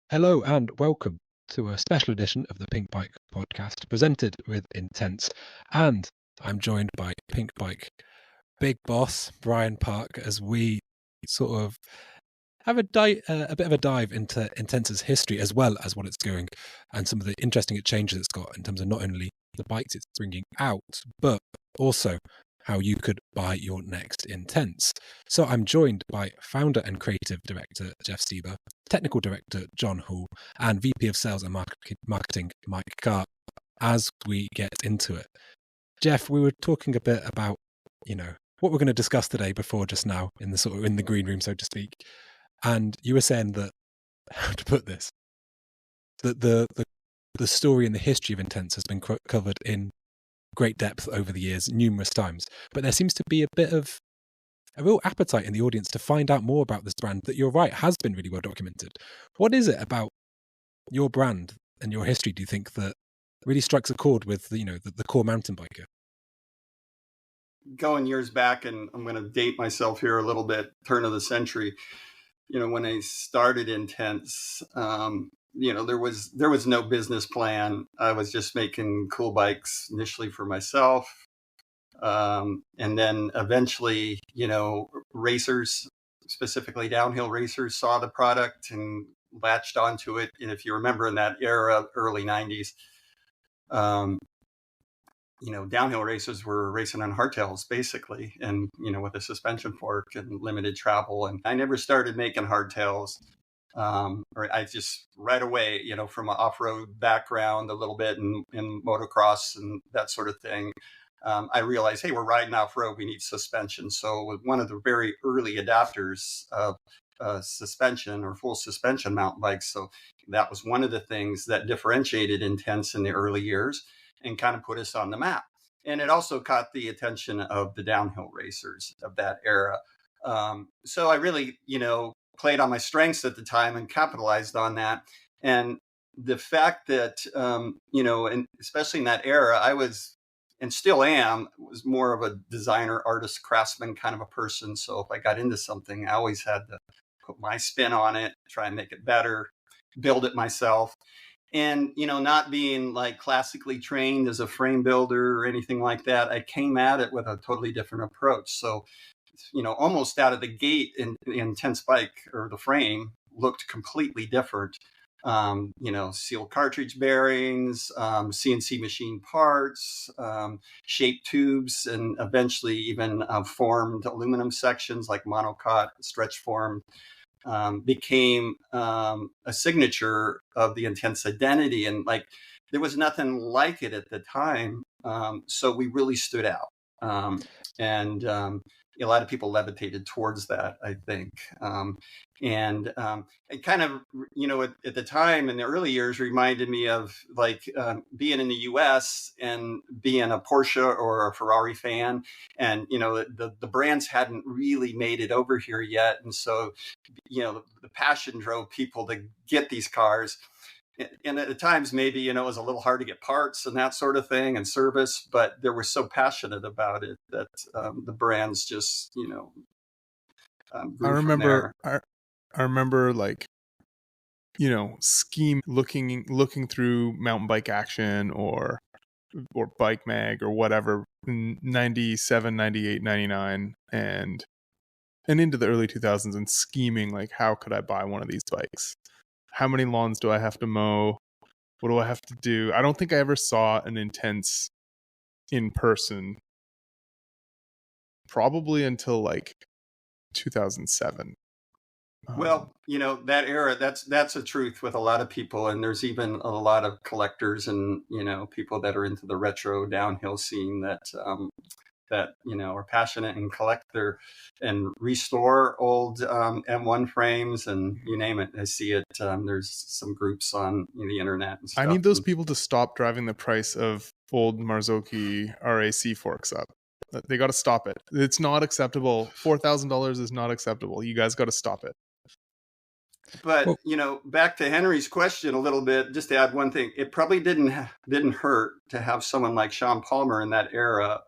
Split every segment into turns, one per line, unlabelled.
Hello and welcome to a special edition of the Pink Bike podcast presented with Intense. And I'm joined by Pink Bike big boss Brian Park as we sort of have a bit of a dive into Intense's history as well as what it's doing and some of the interesting changes it's got in terms of not only the bikes it's bringing out, but also how you could buy your next Intense. So I'm joined by founder and creative director Jeff Stieber, technical director John Hall, and VP of Sales and Marketing Mike Carr as we get into it. Jeff, we were talking a bit about, what we're going to discuss today before just now in the green room, so to speak. And you were saying that, how to put this, that the story and the history of Intense has been covered in great depth over the years, numerous times. But there seems to be a real appetite in the audience to find out more about this brand that, you're right, has been really well documented. What is it about your brand and your history, do you think, that really strikes a chord with the core mountain biker?
Going years back, and I'm going to date myself here a little bit, turn of the century, when I started Intense, there was no business plan. I was just making cool bikes initially for myself. And then eventually, racers, specifically downhill racers, saw the product and latched onto it. And if you remember in that era, early 90s, downhill racers were racing on hardtails basically, and, with a suspension fork and limited travel. And I never started making hardtails. Or I just right away, from an off-road background a little bit in motocross and that sort of thing, I realized, hey, we're riding off-road, we need suspension. So with one of the very early adopters of suspension or full suspension mountain bikes. So that was one of the things that differentiated Intense in the early years and kind of put us on the map. And it also caught the attention of the downhill racers of that era. So I really, played on my strengths at the time and capitalized on that. And the fact that, and especially in that era, I was, and still am, was more of a designer, artist, craftsman kind of a person. So if I got into something, I always had to put my spin on it, try and make it better, build it myself. And, not being like classically trained as a frame builder or anything like that, I came at it with a totally different approach. So, almost out of the gate in the Intense bike, or the frame, looked completely different. Sealed cartridge bearings, CNC machine parts, shaped tubes, and eventually even formed aluminum sections like monocot, stretch formed. Became a signature of the Intense identity. And there was nothing like it at the time. So we really stood out. And a lot of people levitated towards that, I think. It kind of, at the time in the early years, reminded me of being in the US and being a Porsche or a Ferrari fan. And, the brands hadn't really made it over here yet. And so, the passion drove people to get these cars. And at times, maybe, it was a little hard to get parts and that sort of thing and service, but they were so passionate about it that the brands just, grew
I remember,
from there.
I remember looking through Mountain Bike Action or Bike Mag or whatever in 97, 98, 99 and into the early 2000s and scheming how could I buy one of these bikes? How many lawns do I have to mow? What do I have to do? I don't think I ever saw an Intense in person probably until 2007.
Well, that era, that's a truth with a lot of people. And there's even a lot of collectors and, people that are into the retro downhill scene that are passionate and collect and restore old M1 frames and you name it. I see it. There's some groups on the internet and stuff.
I need those people to stop driving the price of old Marzocchi RAC forks up. They got to stop it. It's not acceptable. $4,000 is not acceptable. You guys got to stop it.
But, back to Henry's question a little bit, just to add one thing, it probably didn't hurt to have someone like Sean Palmer in that era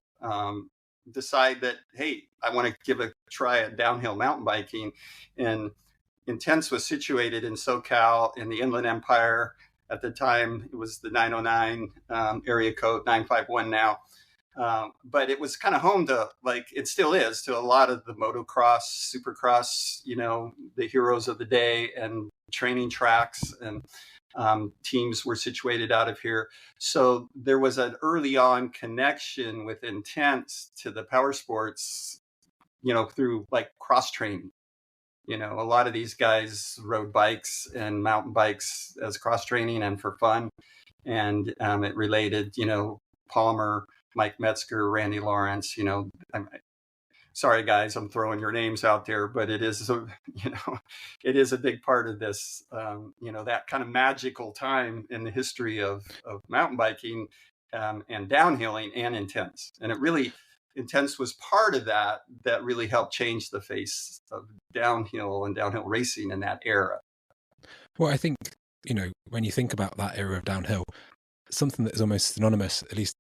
decide that, hey, I want to give a try at downhill mountain biking. And, Intense was situated in SoCal in the Inland Empire. At the time, it was the 909 area code, 951 now. But it was kind of home to, like it still is, to a lot of the motocross, supercross, the heroes of the day, and training tracks, and teams were situated out of here. So there was an early on connection with Intense to the power sports, through like cross training. A lot of these guys rode bikes and mountain bikes as cross training and for fun. And it related, Palmer, Mike Metzger, Randy Lawrence, sorry guys, I'm throwing your names out there, but it is, it is a big part of this, that kind of magical time in the history of mountain biking and downhilling and Intense. And it really, Intense was part of that really helped change the face of downhill and downhill racing in that era.
Well, I think, when you think about that era of downhill, something that is almost synonymous, at least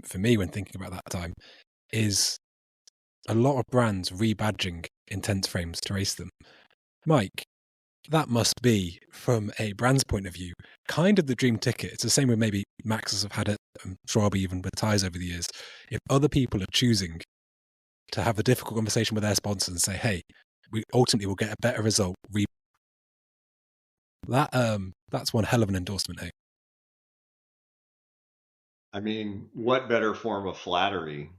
for me when thinking about that time, is a lot of brands rebadging Intense frames to race them. Mike, that must be, from a brand's point of view, kind of the dream ticket. It's the same with maybe Maxxis have had it, Schwalbe even with ties over the years. If other people are choosing to have the difficult conversation with their sponsors and say, hey, we ultimately will get a better result, that's one hell of an endorsement, hey?
I mean, what better form of flattery,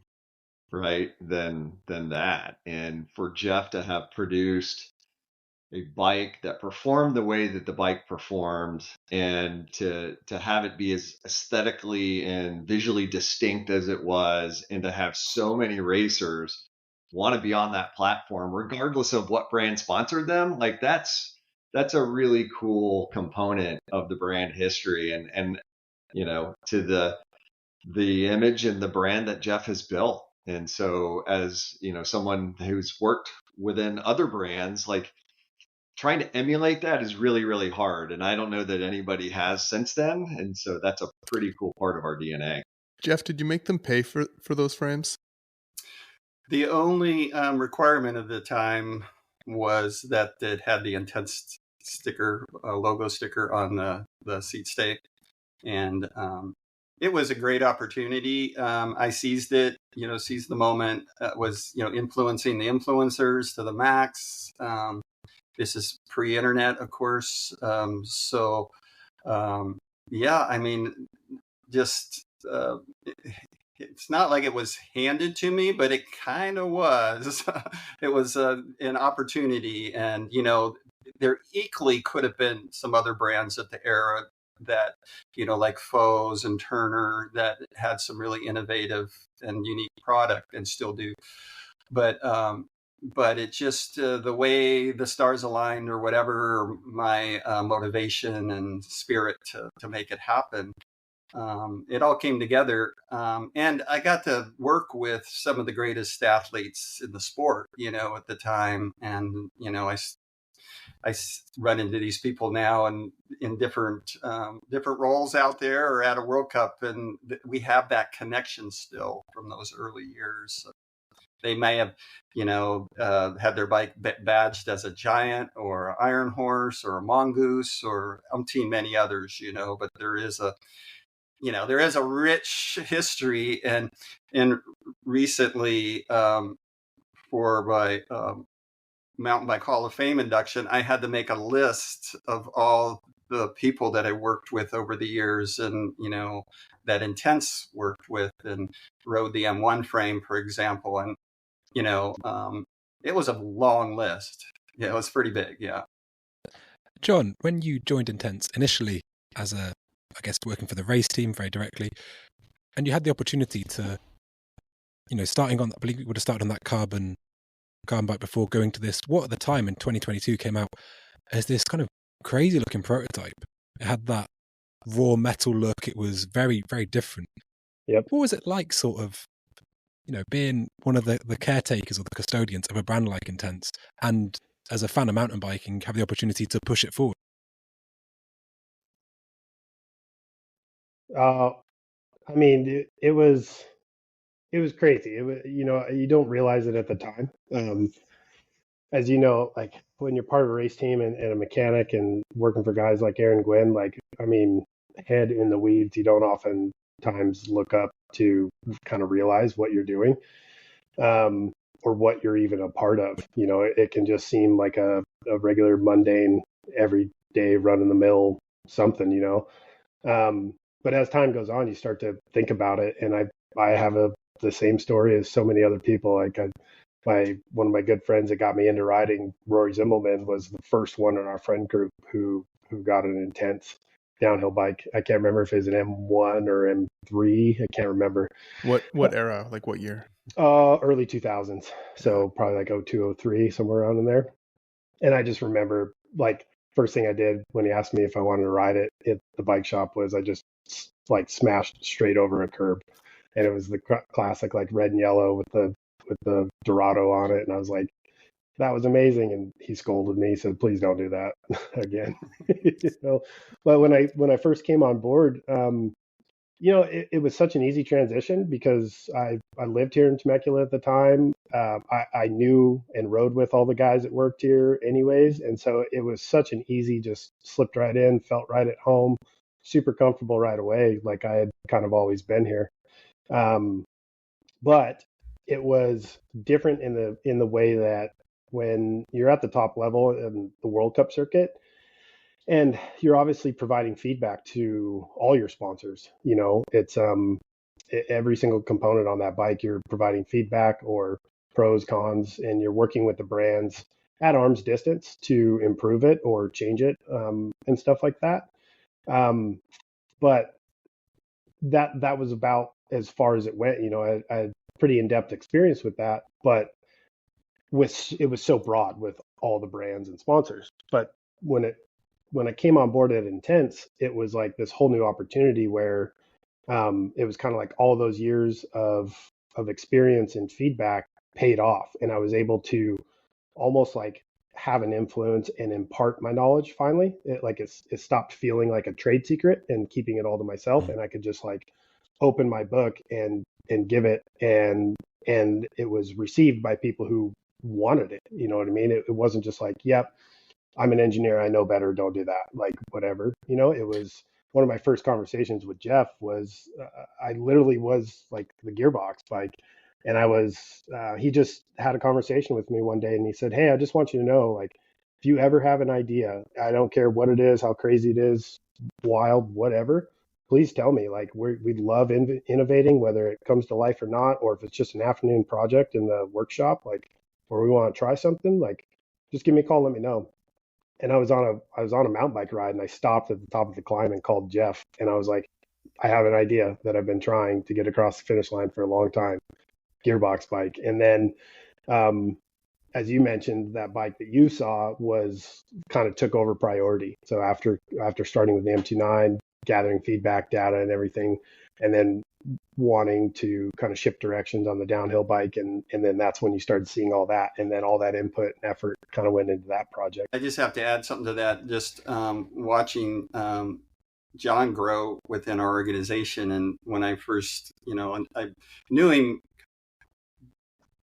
right, than that? And for Jeff to have produced a bike that performed the way that the bike performed, and to have it be as aesthetically and visually distinct as it was, and to have so many racers want to be on that platform, regardless of what brand sponsored them, like that's a really cool component of the brand history, and to the image and the brand that Jeff has built. And so, as someone who's worked within other brands, like, trying to emulate that is really, really hard. And I don't know that anybody has since then. And so that's a pretty cool part of our DNA.
Jeff, did you make them pay for those frames?
The only requirement of the time was that it had the Intense sticker, logo sticker on the seat stay. And it was a great opportunity. I seized it, seized the moment, was, influencing the influencers to the max. This is pre-internet, of course. Yeah, I mean, just it's not like it was handed to me, but it kind of was. It was an opportunity, and there equally could have been some other brands at the era that like Foes and Turner that had some really innovative and unique product and still do, but it just the way the stars aligned, or whatever, my motivation and spirit to make it happen, it all came together, and I got to work with some of the greatest athletes in the sport, at the time, and I run into these people now and in different roles out there or at a World Cup, and we have that connection still from those early years. They may have, had their bike badged as a Giant or Iron Horse or a Mongoose or umpteen many others, but there is a rich history, and recently, for my Mountain Bike Hall of Fame induction, I had to make a list of all the people that I worked with over the years, and that Intense worked with and rode the M1 frame, for example, and it was a long list. Yeah, it was pretty big. Yeah.
John, when you joined Intense initially as I guess working for the race team very directly, and you had the opportunity to, starting on, I believe you would have started on that carbon bike before going to this, what at the time in 2022 came out as this kind of crazy looking prototype. It had that raw metal look. It was very, very different.
Yep.
What was it like, sort of, being one of the caretakers or the custodians of a brand like Intense, and as a fan of mountain biking, have the opportunity to push it forward?
I mean, it was crazy. It was, you don't realize it at the time. as you know, like when you're part of a race team and a mechanic and working for guys like Aaron Gwynn, like, I mean, head in the weeds, you don't oftentimes look up to kind of realize what you're doing, or what you're even a part of. You know, it can just seem like a regular mundane, everyday run of the mill something, you know. But as time goes on, you start to think about it. And I have the same story as so many other people. Like one of my good friends that got me into riding, Rory Zimmelman, was the first one in our friend group who got an intense downhill bike. I can't remember if it was an M1 or M3. I can't remember.
What era? Like what year?
Early 2000s. So probably like 02, 03, somewhere around in there. And I just remember, like, first thing I did when he asked me if I wanted to ride it at the bike shop was I just like smashed straight over a curb, and it was the classic like red and yellow with the Dorado on it, and I was like, that was amazing. And he scolded me, said, please don't do that again. You know, but when I first came on board, you know, it was such an easy transition because I lived here in Temecula at the time. I knew and rode with all the guys that worked here anyways. And so it was such an easy, just slipped right in, felt right at home, super comfortable right away. Like I had kind of always been here. But it was different in the way that when you're at the top level in the World Cup circuit, and you're obviously providing feedback to all your sponsors. You know, it's every single component on that bike, you're providing feedback or pros, cons, and you're working with the brands at arm's distance to improve it or change it, and stuff like that. But that was about as far as it went. You know, I had pretty in-depth experience with that, but it was so broad with all the brands and sponsors. But when I came on board at Intense, it was like this whole new opportunity where, it was kind of like all those years of experience and feedback paid off, and I was able to almost like have an influence and impart my knowledge. Finally, it stopped feeling like a trade secret and keeping it all to myself, and I could just like open my book and give it, and it was received by people who wanted it. You know what I mean? It wasn't just like, yep, I'm an engineer, I know better, don't do that, like whatever. You know, it was one of my first conversations with Jeff was, I literally was like the gearbox bike, and he just had a conversation with me one day, and he said, hey, I just want you to know, like, if you ever have an idea, I don't care what it is, how crazy it is, wild, whatever, please tell me. Like, we love innovating, whether it comes to life or not, or if it's just an afternoon project in the workshop, like, or we want to try something, like, just give me a call, let me know. And I was on a mountain bike ride, and I stopped at the top of the climb and called Jeff, and I was like, I have an idea that I've been trying to get across the finish line for a long time, gearbox bike. And then, as you mentioned, that bike that you saw was kind of took over priority. So after starting with the M29, gathering feedback, data, and everything, and then wanting to kind of shift directions on the downhill bike, and then that's when you started seeing all that, and then all that input and effort kind of went into that project.
I just have to add something to that. Just watching John grow within our organization, and when I first, I knew him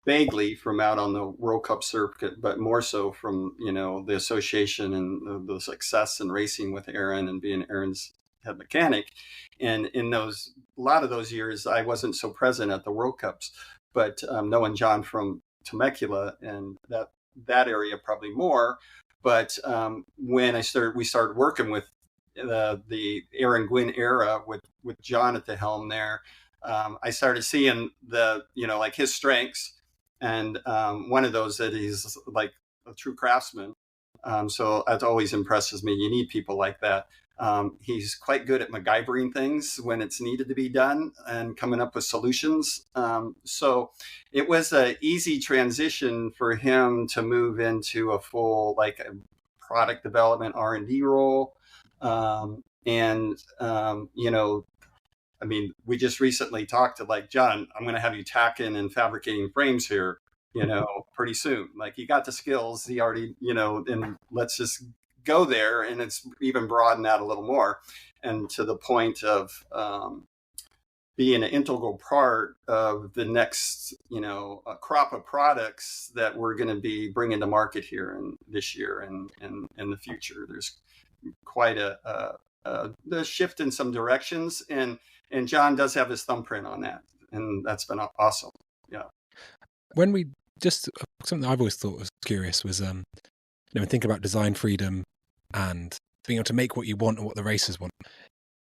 vaguely from out on the World Cup circuit, but more so from the association and the success in racing with Aaron and being Aaron's head mechanic. And in a lot of those years, I wasn't so present at the World Cups, but knowing John from Temecula and that area probably more. But when we started working with the Aaron Gwynn era with John at the helm there, I started seeing like his strengths. And one of those that he's like a true craftsman. So that always impresses me. You need people like that. He's quite good at MacGyvering things when it's needed to be done and coming up with solutions. So it was an easy transition for him to move into a full like product development R&D role. I mean, we just recently talked to like, John, I'm going to have you tacking and fabricating frames here, pretty soon. Like, you got the skills, he already, and let's just go there. And it's even broadened out a little more, and to the point of be an integral part of the next, crop of products that we're going to be bringing to market here in this year and in the future. There's quite a shift in some directions, and John does have his thumbprint on that, and that's been awesome. Yeah.
When we just something I've always thought was curious was think about design freedom and being able to make what you want and what the racers want.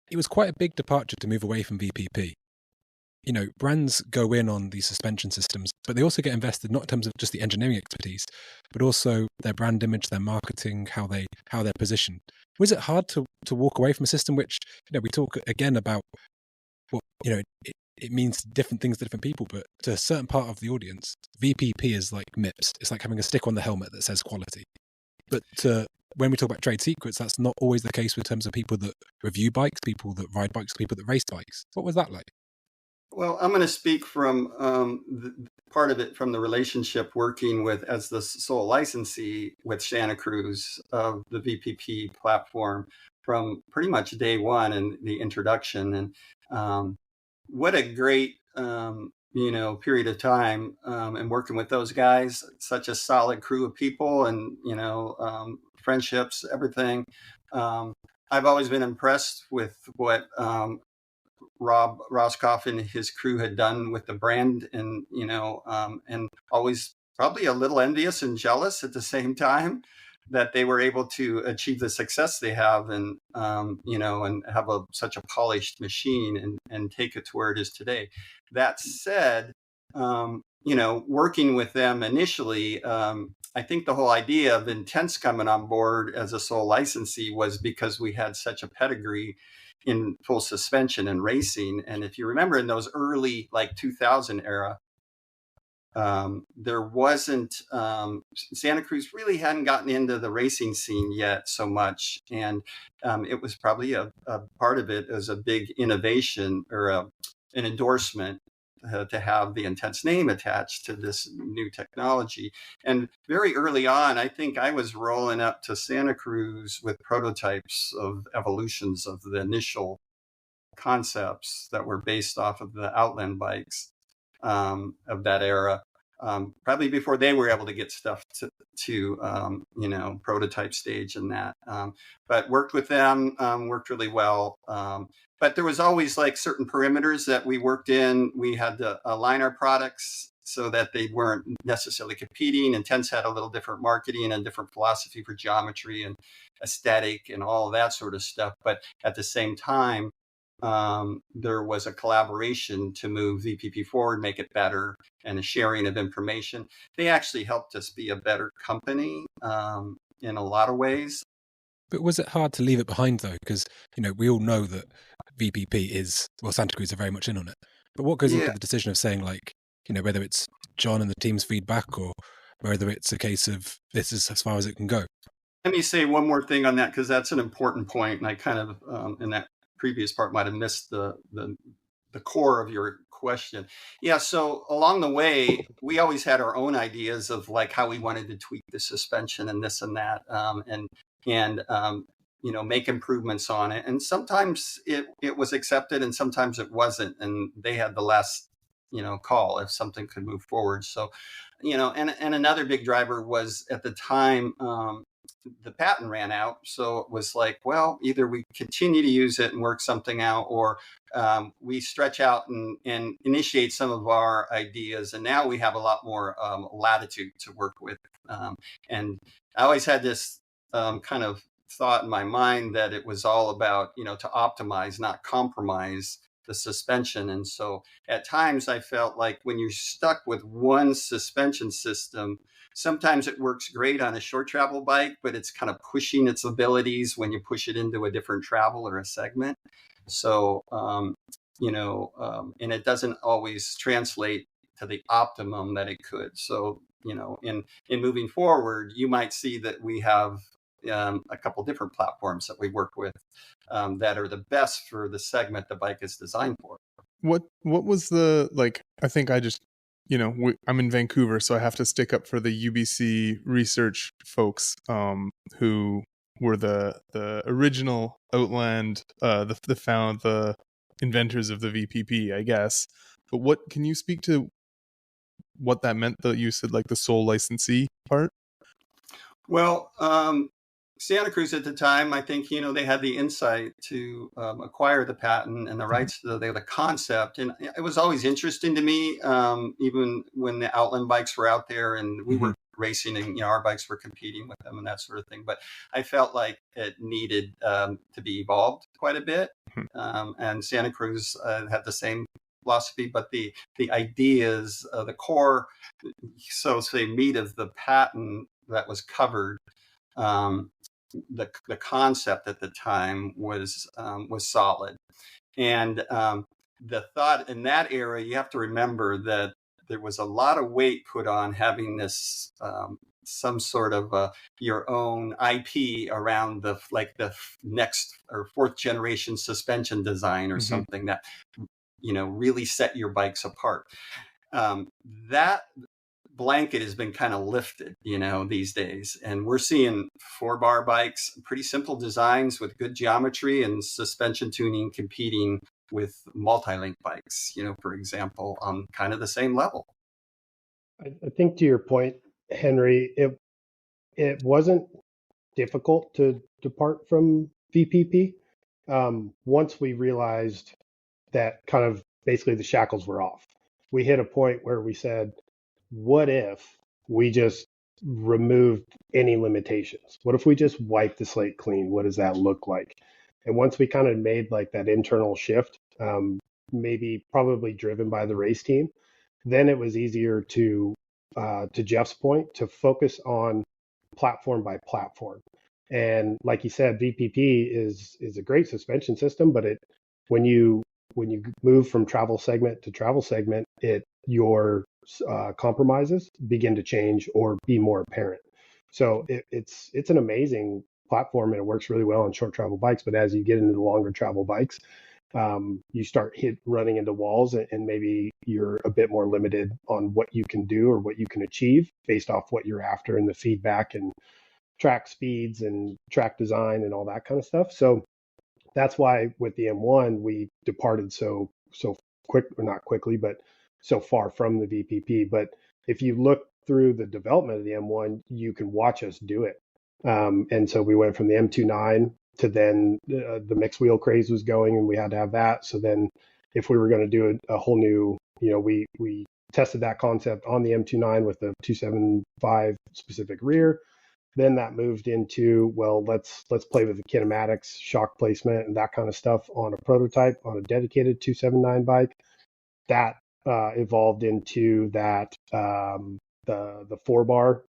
It was quite a big departure to move away from VPP. Brands go in on these suspension systems, but they also get invested not in terms of just the engineering expertise, but also their brand image, their marketing, how they're positioned. Was it hard to walk away from a system which, we talk again about what, it means different things to different people, but to a certain part of the audience, VPP is like MIPS. It's like having a stick on the helmet that says quality. But when we talk about trade secrets, that's not always the case in terms of people that review bikes, people that ride bikes, people that race bikes. What was that like?
Well, I'm going to speak from part of it from the relationship working with as the sole licensee with Santa Cruz of the VPP platform from pretty much day one and the introduction. And what a great, period of time and working with those guys, such a solid crew of people and, friendships, everything. I've always been impressed with what Rob Roscoff and his crew had done with the brand, and and always probably a little envious and jealous at the same time that they were able to achieve the success they have, and and have such a polished machine and take it to where it is today. That said, working with them initially, I think the whole idea of Intense coming on board as a sole licensee was because we had such a pedigree in full suspension and racing. And if you remember in those early 2000 era, there wasn't Santa Cruz really hadn't gotten into the racing scene yet so much, and it was probably a part of it as a big innovation or an endorsement to have the Intense name attached to this new technology. And very early on, I think I was rolling up to Santa Cruz with prototypes of evolutions of the initial concepts that were based off of the Outland bikes of that era. Probably before they were able to get stuff to prototype stage and that. But worked with them, worked really well. But there was always certain perimeters that we worked in. We had to align our products so that they weren't necessarily competing. Intense had a little different marketing and different philosophy for geometry and aesthetic and all of that sort of stuff. But at the same time, there was a collaboration to move VPP forward, make it better, and a sharing of information. They actually helped us be a better company in a lot of ways.
But was it hard to leave it behind though? Because, we all know that VPP Santa Cruz are very much in on it. But what goes into the decision of saying whether it's John and the team's feedback or whether it's a case of this is as far as it can go?
Let me say one more thing on that, because that's an important point. And I kind of, in that previous part, might have missed the core of your question. Yeah. So along the way, we always had our own ideas of how we wanted to tweak the suspension and this and that, and make improvements on it. And sometimes it was accepted and sometimes it wasn't. And they had the last, call if something could move forward. So, and another big driver was at the time, the patent ran out. So it was either we continue to use it and work something out, or we stretch out and initiate some of our ideas. And now we have a lot more latitude to work with. And I always had this kind of thought in my mind that it was all about, to optimize, not compromise the suspension. And so at times I felt like when you're stuck with one suspension system, sometimes it works great on a short travel bike, but it's kind of pushing its abilities when you push it into a different travel or a segment. So, and it doesn't always translate to the optimum that it could. So, in moving forward, you might see that we have a couple different platforms that we work with that are the best for the segment the bike is designed for.
What was the, I think I just, I'm in Vancouver, so I have to stick up for the UBC research folks who were the original Outland, the inventors of the VPP, I guess. But what can you speak to what that meant that you said, like the sole licensee part?
Well, Santa Cruz at the time, I think, they had the insight to acquire the patent and the rights to the concept. And it was always interesting to me, even when the Outland bikes were out there and we were racing and, our bikes were competing with them and that sort of thing. But I felt like it needed to be evolved quite a bit. And Santa Cruz had the same philosophy, but the ideas, the core, so say, meat of the patent that was covered, the concept at the time was solid. And the thought in that era, you have to remember that there was a lot of weight put on having this some sort of your own IP around the next or fourth generation suspension design or something that really set your bikes apart. That blanket has been kind of lifted, these days. And we're seeing 4-bar bikes, pretty simple designs with good geometry and suspension tuning competing with multi-link bikes, for example, on kind of the same level.
I think to your point, Henry, it wasn't difficult to depart from VPP once we realized that kind of basically the shackles were off. We hit a point where we said, what if we just removed any limitations? What if we just wipe the slate clean? What does that look like? And once we kind of made like that internal shift, maybe probably driven by the race team, then it was easier to Jeff's point, to focus on platform by platform. And like you said, VPP is a great suspension system, but when you move from travel segment to travel segment, your compromises begin to change or be more apparent. So it's an amazing platform and it works really well on short travel bikes. But as you get into the longer travel bikes, you start running into walls and maybe you're a bit more limited on what you can do or what you can achieve based off what you're after and the feedback and track speeds and track design and all that kind of stuff. So that's why with the M1, we departed so quick, or not quickly, but so far from the VPP. But if you look through the development of the M1, you can watch us do it. And so we went from the M29 to then the mixed wheel craze was going and we had to have that. So then if we were going to do a whole new, we tested that concept on the M29 with the 275 specific rear. Then that moved into, well, let's play with the kinematics, shock placement, and that kind of stuff on a prototype on a dedicated 279 bike. That evolved into that the 4-bar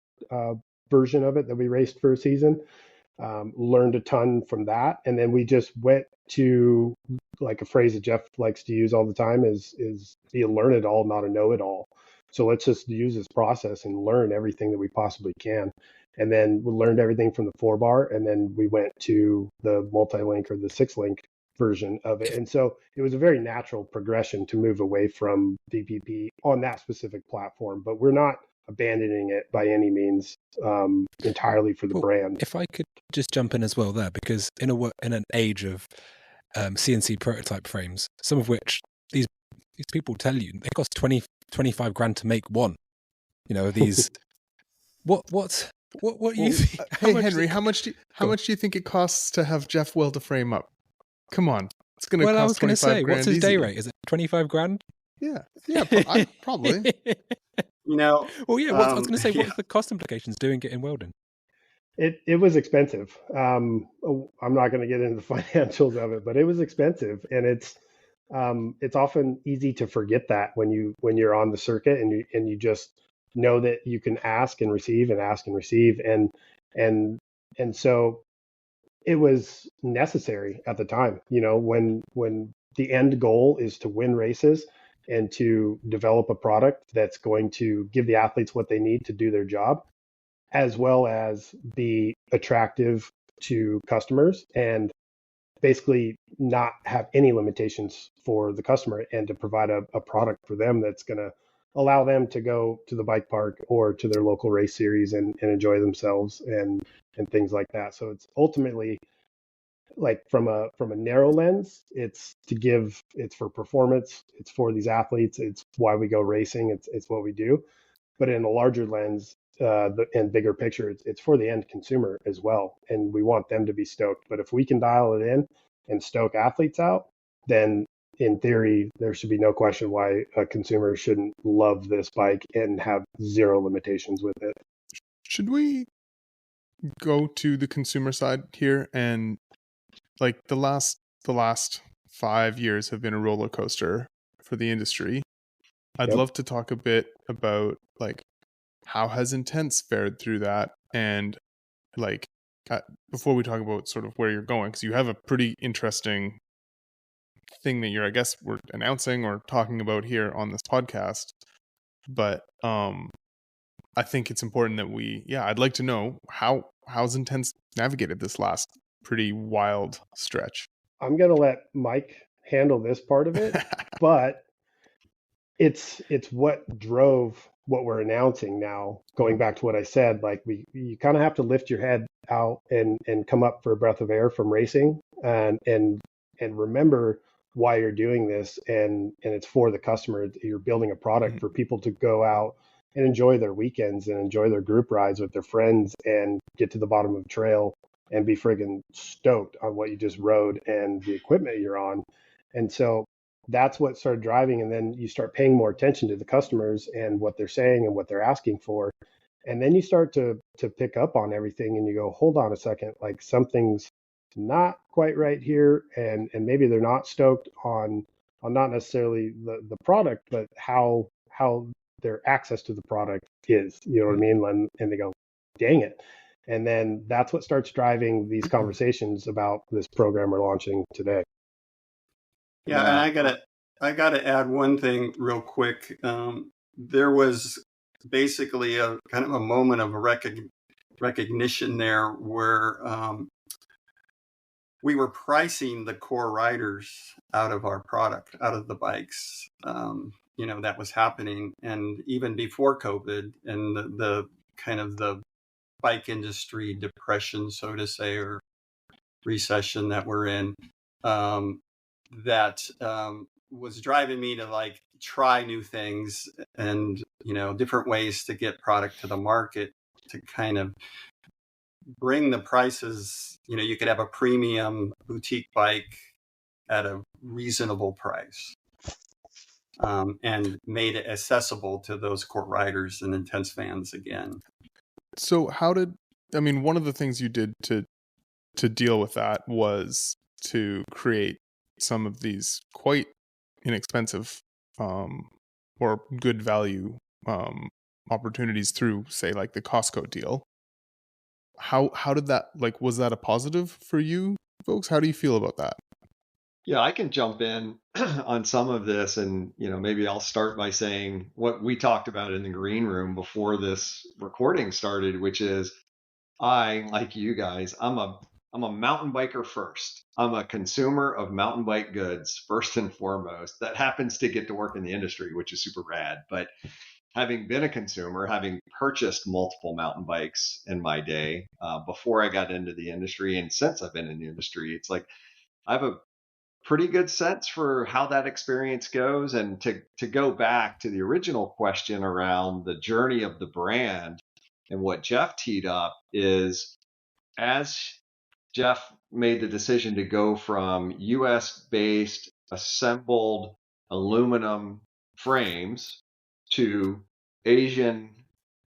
version of it that we raced for a season. Learned a ton from that, and then we just went to, like a phrase that Jeff likes to use all the time is be a learn it all, not a know it all. So let's just use this process and learn everything that we possibly can. And then we learned everything from the 4-bar, and then we went to the multi-link or the 6-link version of it. And so it was a very natural progression to move away from VPP on that specific platform, but we're not abandoning it by any means entirely for the brand.
If I could just jump in as well there, because in an age of CNC prototype frames, some of which these people tell you they cost 25 grand to make one. These what you think?
Hey Henry, how much do you think it costs to have Jeff weld a frame up? Come on, it's going to cost.
Well, I was going to say, what's his day
easy.
rate? Is it 25 grand?
Yeah, probably.
Well,
yeah. I was going to say, what are the cost implications doing it in welding?
It was expensive. I'm not going to get into the financials of it, but it was expensive, and it's often easy to forget that when you're on the circuit and you just know that you can ask and receive and so it was necessary at the time. When the end goal is to win races and to develop a product that's going to give the athletes what they need to do their job, as well as be attractive to customers and basically not have any limitations for the customer, and to provide a product for them that's going to allow them to go to the bike park or to their local race series and enjoy themselves and things like that. So it's ultimately like from a narrow lens, it's for performance, it's for these athletes, it's why we go racing, it's what we do. But in a larger lens, and bigger picture, it's for the end consumer as well, and we want them to be stoked. But if we can dial it in and stoke athletes out, then in theory there should be no question why a consumer shouldn't love this bike and have zero limitations with it.
Should we go to the consumer side here? And like the last 5 years have been a roller coaster for the industry. I'd
Yep.
love to talk a bit about like how has Intense fared through that, and like before we talk about sort of where you're going, because you have a pretty interesting thing that you're, I guess, we're announcing or talking about here on this podcast. But I think it's important that I'd like to know how's Intense navigated this last pretty wild stretch.
I'm going to let Mike handle this part of it, but it's what drove what we're announcing now. Going back to what I said, like you kind of have to lift your head out and come up for a breath of air from racing, and remember why you're doing this, and it's for the customer. You're building a product for people to go out and enjoy their weekends and enjoy their group rides with their friends and get to the bottom of the trail and be friggin' stoked on what you just rode and the equipment you're on. And so that's what started driving. And then you start paying more attention to the customers and what they're saying and what they're asking for. And then you start to pick up on everything, and you go, hold on a second, like something's not quite right here. And maybe they're not stoked on not necessarily the product, but how their access to the product is, you know what I mean? And they go, dang it. And then that's what starts driving these conversations about this program we're launching today.
Yeah, and I gotta add one thing real quick. There was basically a kind of a moment of recognition there where we were pricing the core riders out of our product, out of the bikes. That was happening, and even before COVID and the kind of the bike industry depression, so to say, or recession that we're in, that was driving me to like try new things and different ways to get product to the market to kind of bring the prices. You could have a premium boutique bike at a reasonable price, and made it accessible to those core riders and Intense fans again.
So one of the things you did to deal with that was to create some of these quite inexpensive or good value opportunities through, say, like the Costco deal. How did that, like, was that a positive for you folks? How do you feel about that?
Yeah, I can jump in on some of this, and maybe I'll start by saying what we talked about in the green room before this recording started, which is I, like you guys, I'm a mountain biker first. I'm a consumer of mountain bike goods first and foremost. That happens to get to work in the industry, which is super rad. But having been a consumer, having purchased multiple mountain bikes in my day before I got into the industry, and since I've been in the industry, it's like I have a pretty good sense for how that experience goes. And to go back to the original question around the journey of the brand and what Jeff teed up is, as Jeff made the decision to go from US based assembled aluminum frames to Asian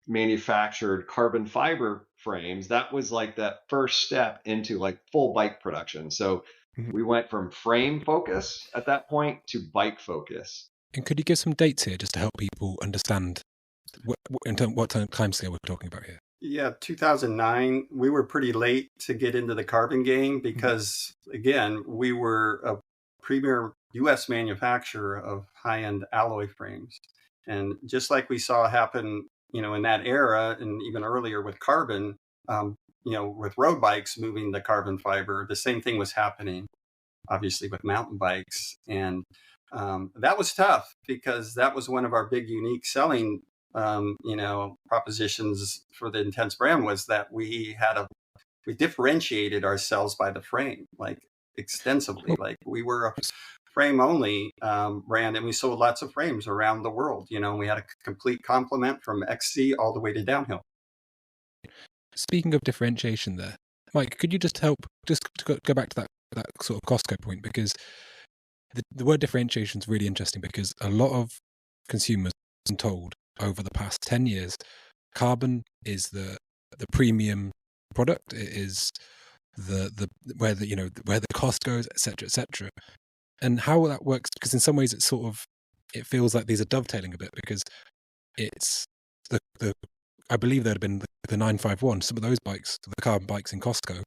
manufactured carbon fiber frames, that was like that first step into like full bike production. So we went from frame focus at that point to bike focus.
And could you give some dates here just to help people understand what time scale we're talking about here?
Yeah, 2009, we were pretty late to get into the carbon game because, again, we were a premier U.S. manufacturer of high-end alloy frames. And just like we saw happen, in that era and even earlier with carbon, with road bikes moving the carbon fiber, the same thing was happening, obviously, with mountain bikes. And that was tough because that was one of our big unique selling propositions for the Intense brand, was that we had a we differentiated ourselves by the frame, like extensively. Like we were a frame only brand, and we sold lots of frames around the world. You know, we had a complete complement from XC all the way to downhill.
Speaking of differentiation there, Mike, could you just help, just to go back to that sort of Costco point, because the word differentiation is really interesting, because a lot of consumers have been told over the past 10 years, carbon is the premium product. It is where the cost goes, etc. And how that works, because in some ways it feels like these are dovetailing a bit, because it's the I believe there'd have been the 951, some of those bikes, the carbon bikes in Costco,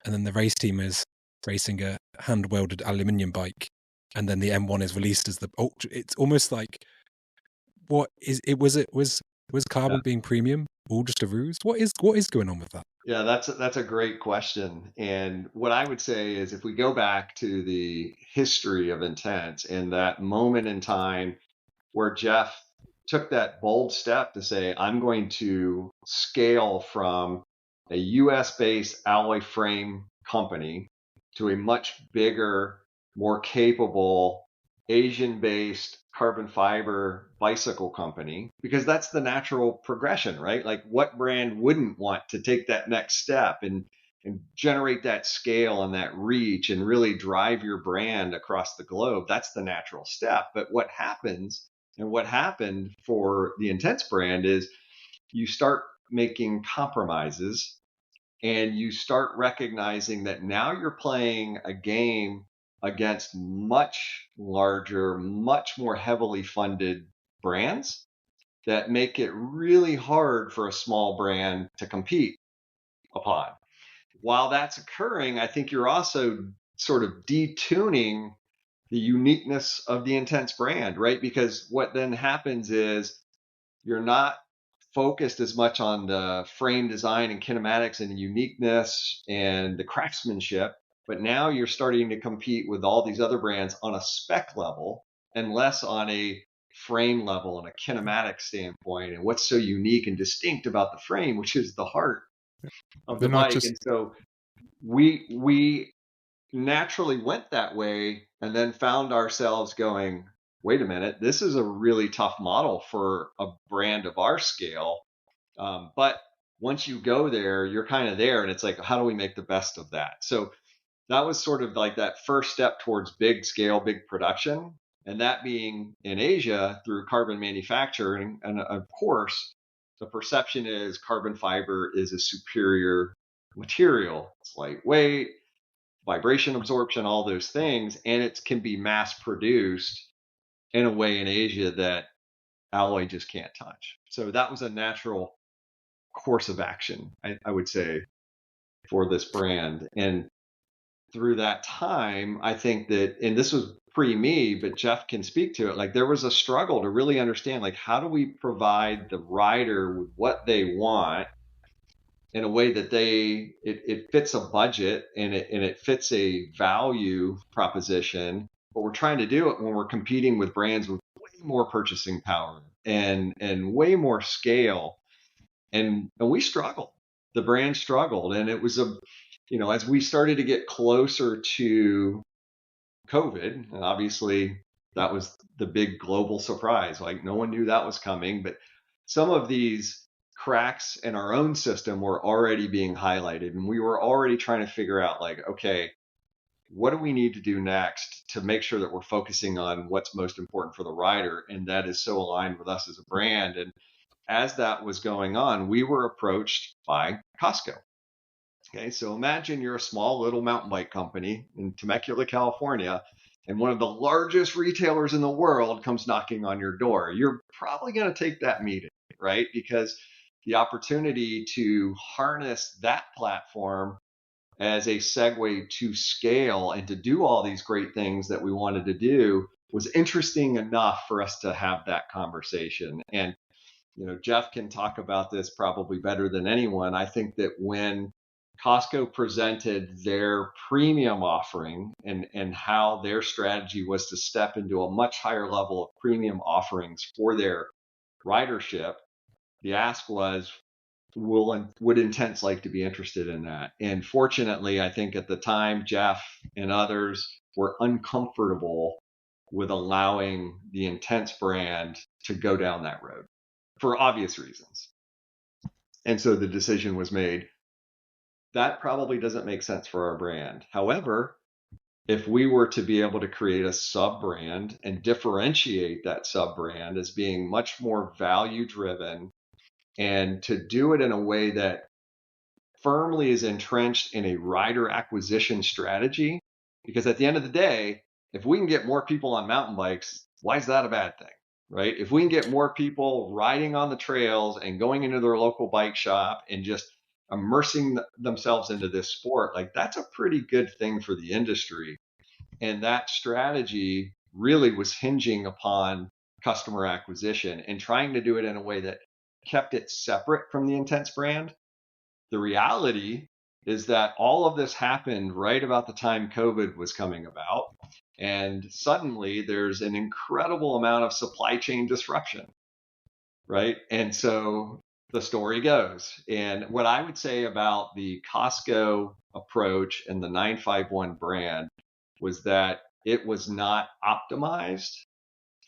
and then the race team is racing a hand welded aluminium bike, and then the M1 is released as the ultra. It's almost like, was carbon being premium all just a ruse? What is going on with that?
Yeah, that's a great question. And what I would say is, if we go back to the history of Intense and that moment in time where Jeff took that bold step to say, I'm going to scale from a US based alloy frame company to a much bigger, more capable Asian based carbon fiber bicycle company, because that's the natural progression, right? Like, what brand wouldn't want to take that next step and generate that scale and that reach and really drive your brand across the globe? That's the natural step. But what happens, and what happened for the Intense brand, is you start making compromises and you start recognizing that now you're playing a game against much larger, much more heavily funded brands that make it really hard for a small brand to compete upon. While that's occurring, I think you're also sort of detuning the uniqueness of the Intense brand, right? Because what then happens is you're not focused as much on the frame design and kinematics and the uniqueness and the craftsmanship, but now you're starting to compete with all these other brands on a spec level and less on a frame level and a kinematic standpoint, and what's so unique and distinct about the frame, which is the heart of the bike. And so we naturally went that way, and then found ourselves going, wait a minute, this is a really tough model for a brand of our scale. But once you go there, you're kind of there, and it's like, how do we make the best of that? So that was sort of like that first step towards big scale, big production, and that being in Asia through carbon manufacturing. And of course, the perception is carbon fiber is a superior material. It's lightweight, vibration absorption, all those things, and it can be mass produced in a way in Asia that alloy just can't touch. So that was a natural course of action, I would say, for this brand. And through that time, I think that, and this was pre me, but Jeff can speak to it, like there was a struggle to really understand, like, how do we provide the rider with what they want in a way that it fits a budget and it fits a value proposition, but we're trying to do it when we're competing with brands with way more purchasing power and way more scale. And we struggled. The brand struggled. And it was as we started to get closer to COVID, and obviously that was the big global surprise. Like, no one knew that was coming, but some of these cracks in our own system were already being highlighted, and we were already trying to figure out, like, okay, what do we need to do next to make sure that we're focusing on what's most important for the rider, and that is so aligned with us as a brand. And as that was going on, we were approached by Costco. Okay, so imagine you're a small little mountain bike company in Temecula, California, and one of the largest retailers in the world comes knocking on your door. You're probably going to take that meeting, right? Because the opportunity to harness that platform as a segue to scale and to do all these great things that we wanted to do was interesting enough for us to have that conversation. And, Jeff can talk about this probably better than anyone. I think that when Costco presented their premium offering and how their strategy was to step into a much higher level of premium offerings for their ridership, the ask was, would Intense like to be interested in that? And fortunately, I think at the time, Jeff and others were uncomfortable with allowing the Intense brand to go down that road for obvious reasons. And so the decision was made, that probably doesn't make sense for our brand. However, if we were to be able to create a sub brand and differentiate that sub brand as being much more value driven, and to do it in a way that firmly is entrenched in a rider acquisition strategy, because at the end of the day, if we can get more people on mountain bikes, why is that a bad thing, right? If we can get more people riding on the trails and going into their local bike shop and just immersing themselves into this sport, like that's a pretty good thing for the industry. And that strategy really was hinging upon customer acquisition and trying to do it in a way that kept it separate from the Intense brand. The reality is that all of this happened right about the time COVID was coming about. And suddenly there's an incredible amount of supply chain disruption, right? And so the story goes. And what I would say about the Costco approach and the 951 brand was that it was not optimized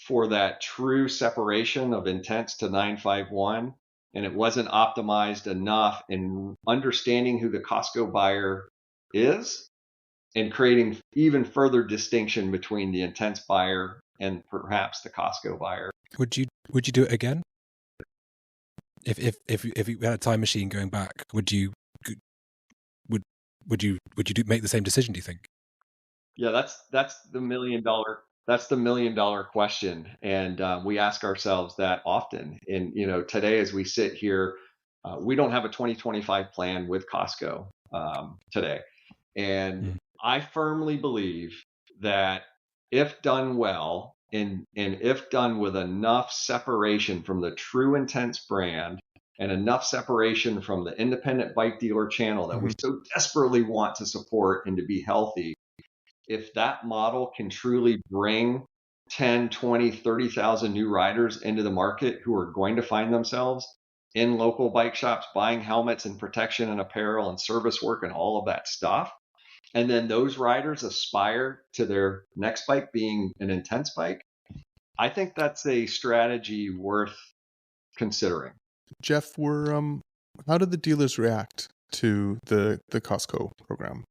for that true separation of Intense to 951. And it wasn't optimized enough in understanding who the Costco buyer is and creating even further distinction between the Intense buyer and perhaps the Costco buyer.
Would you do it again? If you had a time machine going back, would you make the same decision, do you think?
Yeah, that's the million dollar question, and we ask ourselves that often. And today as we sit here, we don't have a 2025 plan with Costco today, and I firmly believe that if done well and if done with enough separation from the true Intense brand and enough separation from the independent bike dealer channel that we so desperately want to support and to be healthy, if that model can truly bring 10, 20, 30,000 new riders into the market who are going to find themselves in local bike shops buying helmets and protection and apparel and service work and all of that stuff, and then those riders aspire to their next bike being an Intense bike, I think that's a strategy worth considering.
Jeff, how did the dealers react to the Costco program?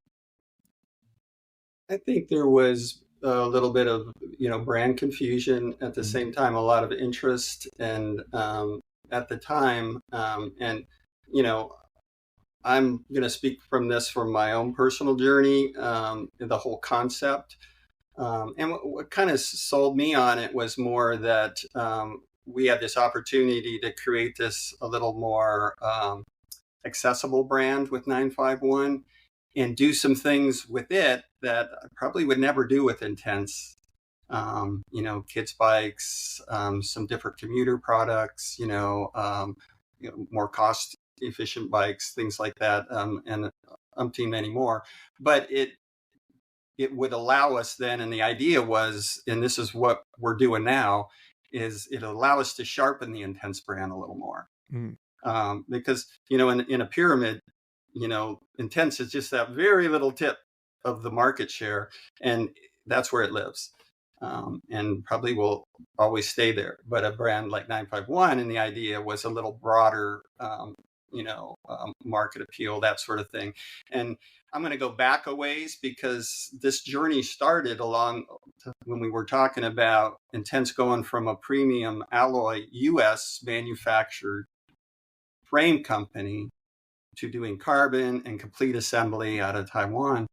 I think there was a little bit of brand confusion, at the same time a lot of interest, and at the time, and I'm going to speak from my own personal journey, the whole concept, and what kind of sold me on it was more that we had this opportunity to create this a little more accessible brand with 951 and do some things with it that I probably would never do with Intense. Kids bikes, some different commuter products, more cost efficient bikes, things like that, and umpteen many more. But it would allow us then, and the idea was, and this is what we're doing now, is it allow us to sharpen the Intense brand a little more. Because in a pyramid, Intense is just that very little tip of the market share, and that's where it lives, and probably will always stay there. But a brand like 951, and the idea was a little broader, market appeal, that sort of thing. And I'm going to go back a ways, because this journey started along when we were talking about Intense going from a premium alloy U.S. manufactured frame company to doing carbon and complete assembly out of Taiwan.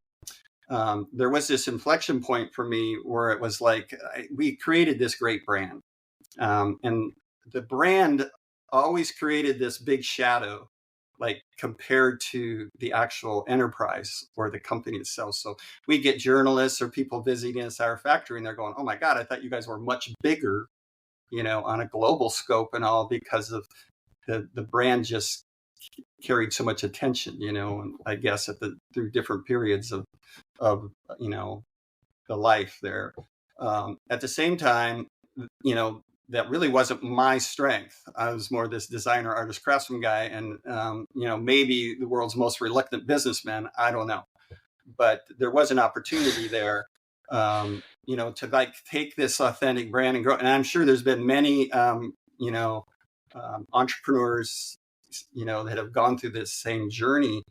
There was this inflection point for me where it was like, we created this great brand. And the brand always created this big shadow, like compared to the actual enterprise or the company itself. So we get journalists or people visiting us at our factory, and they're going, "Oh my God, I thought you guys were much bigger, on a global scope and all, because of the brand just carried so much attention, and I guess through different periods of the life there. At the same time, that really wasn't my strength. I was more this designer, artist, craftsman guy, and maybe the world's most reluctant businessman. I don't know, but there was an opportunity there, to like take this authentic brand and grow. And I'm sure there's been many, entrepreneurs, that have gone through this same journey.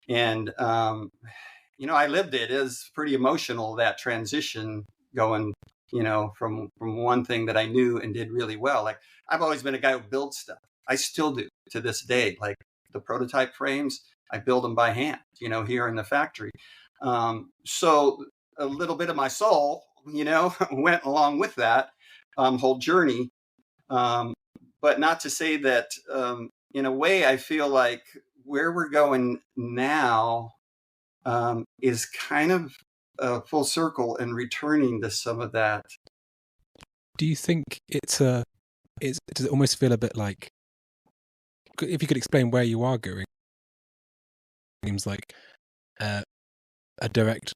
And I lived it. It is pretty emotional, that transition going, from one thing that I knew and did really well. Like, I've always been a guy who builds stuff. I still do to this day. Like the prototype frames, I build them by hand, here in the factory. So a little bit of my soul, went along with that whole journey. But not to say that, in a way, I feel like where we're going now is kind of full circle and returning to some of that.
Do you think does it almost feel a bit like, if you could explain where you are going, seems like a direct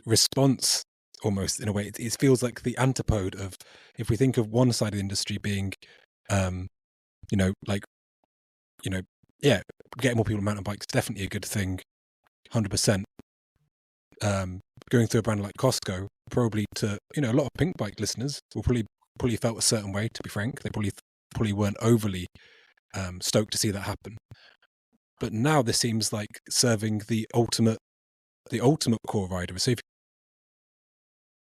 response almost, in a way. It feels like the antipode of, if we think of one side of the industry being, getting more people on mountain bikes, definitely a good thing, 100%. Going through a brand like Costco, probably to, a lot of Pink Bike listeners will probably felt a certain way, to be frank. They probably weren't overly stoked to see that happen. But now this seems like serving the ultimate core rider. So if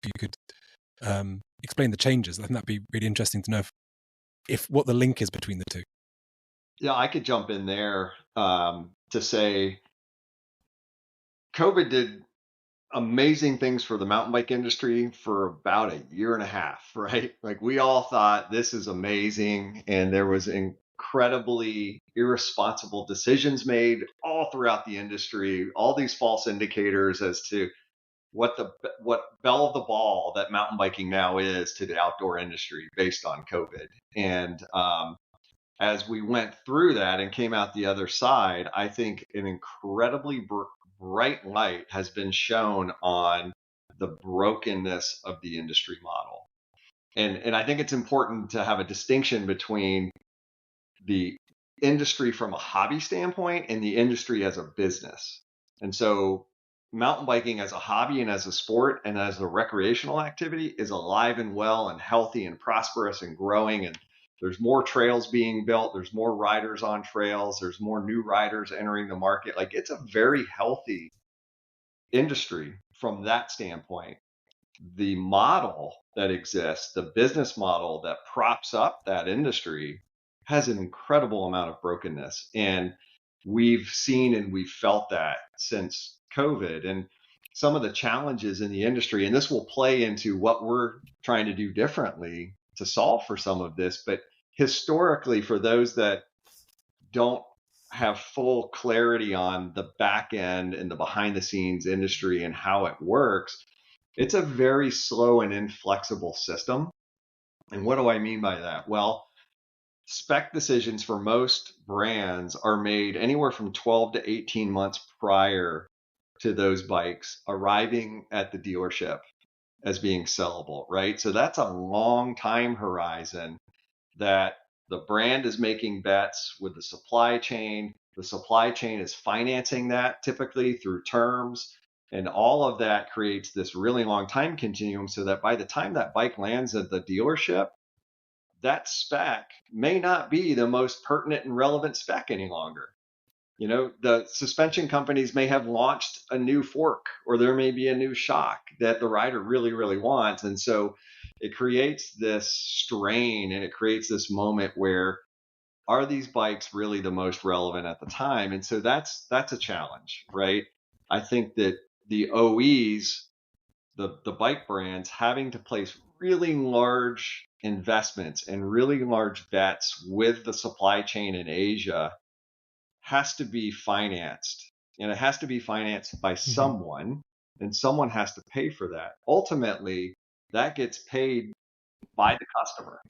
you could explain the changes, I think that'd be really interesting to know if what the link is between the two.
Yeah, I could jump in there to say COVID did amazing things for the mountain bike industry for about a year and a half, right? Like, we all thought this is amazing, and there was incredibly irresponsible decisions made all throughout the industry, all these false indicators as to what bell of the ball that mountain biking now is to the outdoor industry based on COVID. And as we went through that and came out the other side, I think an incredibly bright light has been shown on the brokenness of the industry model. And I think it's important to have a distinction between the industry from a hobby standpoint and the industry as a business. And so mountain biking as a hobby and as a sport and as a recreational activity is alive and well and healthy and prosperous and growing. And there's more trails being built. There's more riders on trails. There's more new riders entering the market. Like, it's a very healthy industry from that standpoint. The model that exists, the business model that props up that industry, has an incredible amount of brokenness. And we've seen and we've felt that since COVID. And some of the challenges in the industry, and this will play into what we're trying to do differently to solve for some of this. But historically, for those that don't have full clarity on the back end and the behind the scenes industry and how it works, it's a very slow and inflexible system. And what do I mean by that? Well, spec decisions for most brands are made anywhere from 12 to 18 months prior to those bikes arriving at the dealership as being sellable, right? So that's a long time horizon that the brand is making bets with the supply chain. The supply chain is financing that typically through terms. And all of that creates this really long time continuum, so that by the time that bike lands at the dealership, that spec may not be the most pertinent and relevant spec any longer. The suspension companies may have launched a new fork, or there may be a new shock that the rider really, really wants. And so it creates this strain, and it creates this moment where, are these bikes really the most relevant at the time? And so that's a challenge, right? I think that the OEs, the bike brands, having to place really large investments and really large bets with the supply chain in Asia has to be financed, and it has to be financed by someone, and someone has to pay for that. Ultimately, that gets paid by the customer.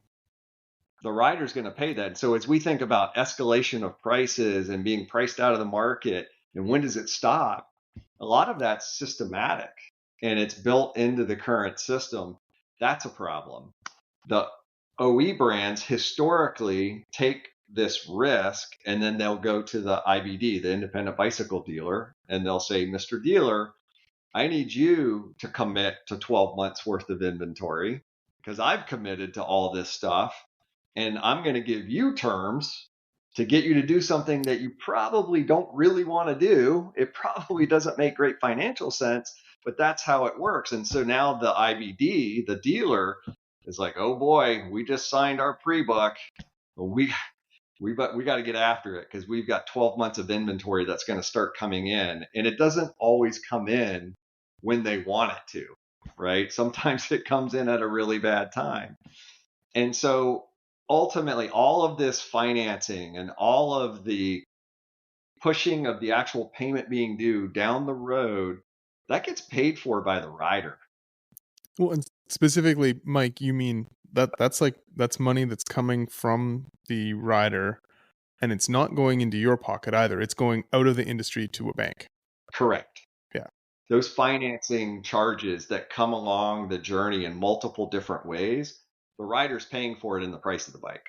The rider's going to pay that. So as we think about escalation of prices and being priced out of the market, and when does it stop, a lot of that's systematic and it's built into the current system. That's a problem. The OE brands historically take this risk, and then they'll go to the IBD, the independent bicycle dealer, and they'll say, Mr. Dealer, I need you to commit to 12 months worth of inventory because I've committed to all this stuff, and I'm going to give you terms to get you to do something that you probably don't really want to do. It probably doesn't make great financial sense, but that's how it works. And so now the IBD, the dealer, is like, oh boy, we just signed our pre-book. We got to get after it because we've got 12 months of inventory that's going to start coming in. And it doesn't always come in when they want it to, right? Sometimes it comes in at a really bad time. And so ultimately, all of this financing and all of the pushing of the actual payment being due down the road, that gets paid for by the rider.
Well, and specifically, Mike, you mean that's money that's coming from the rider, and it's not going into your pocket either. It's going out of the industry to a bank.
Correct.
Yeah.
Those financing charges that come along the journey in multiple different ways, the rider's paying for it in the price of the bike.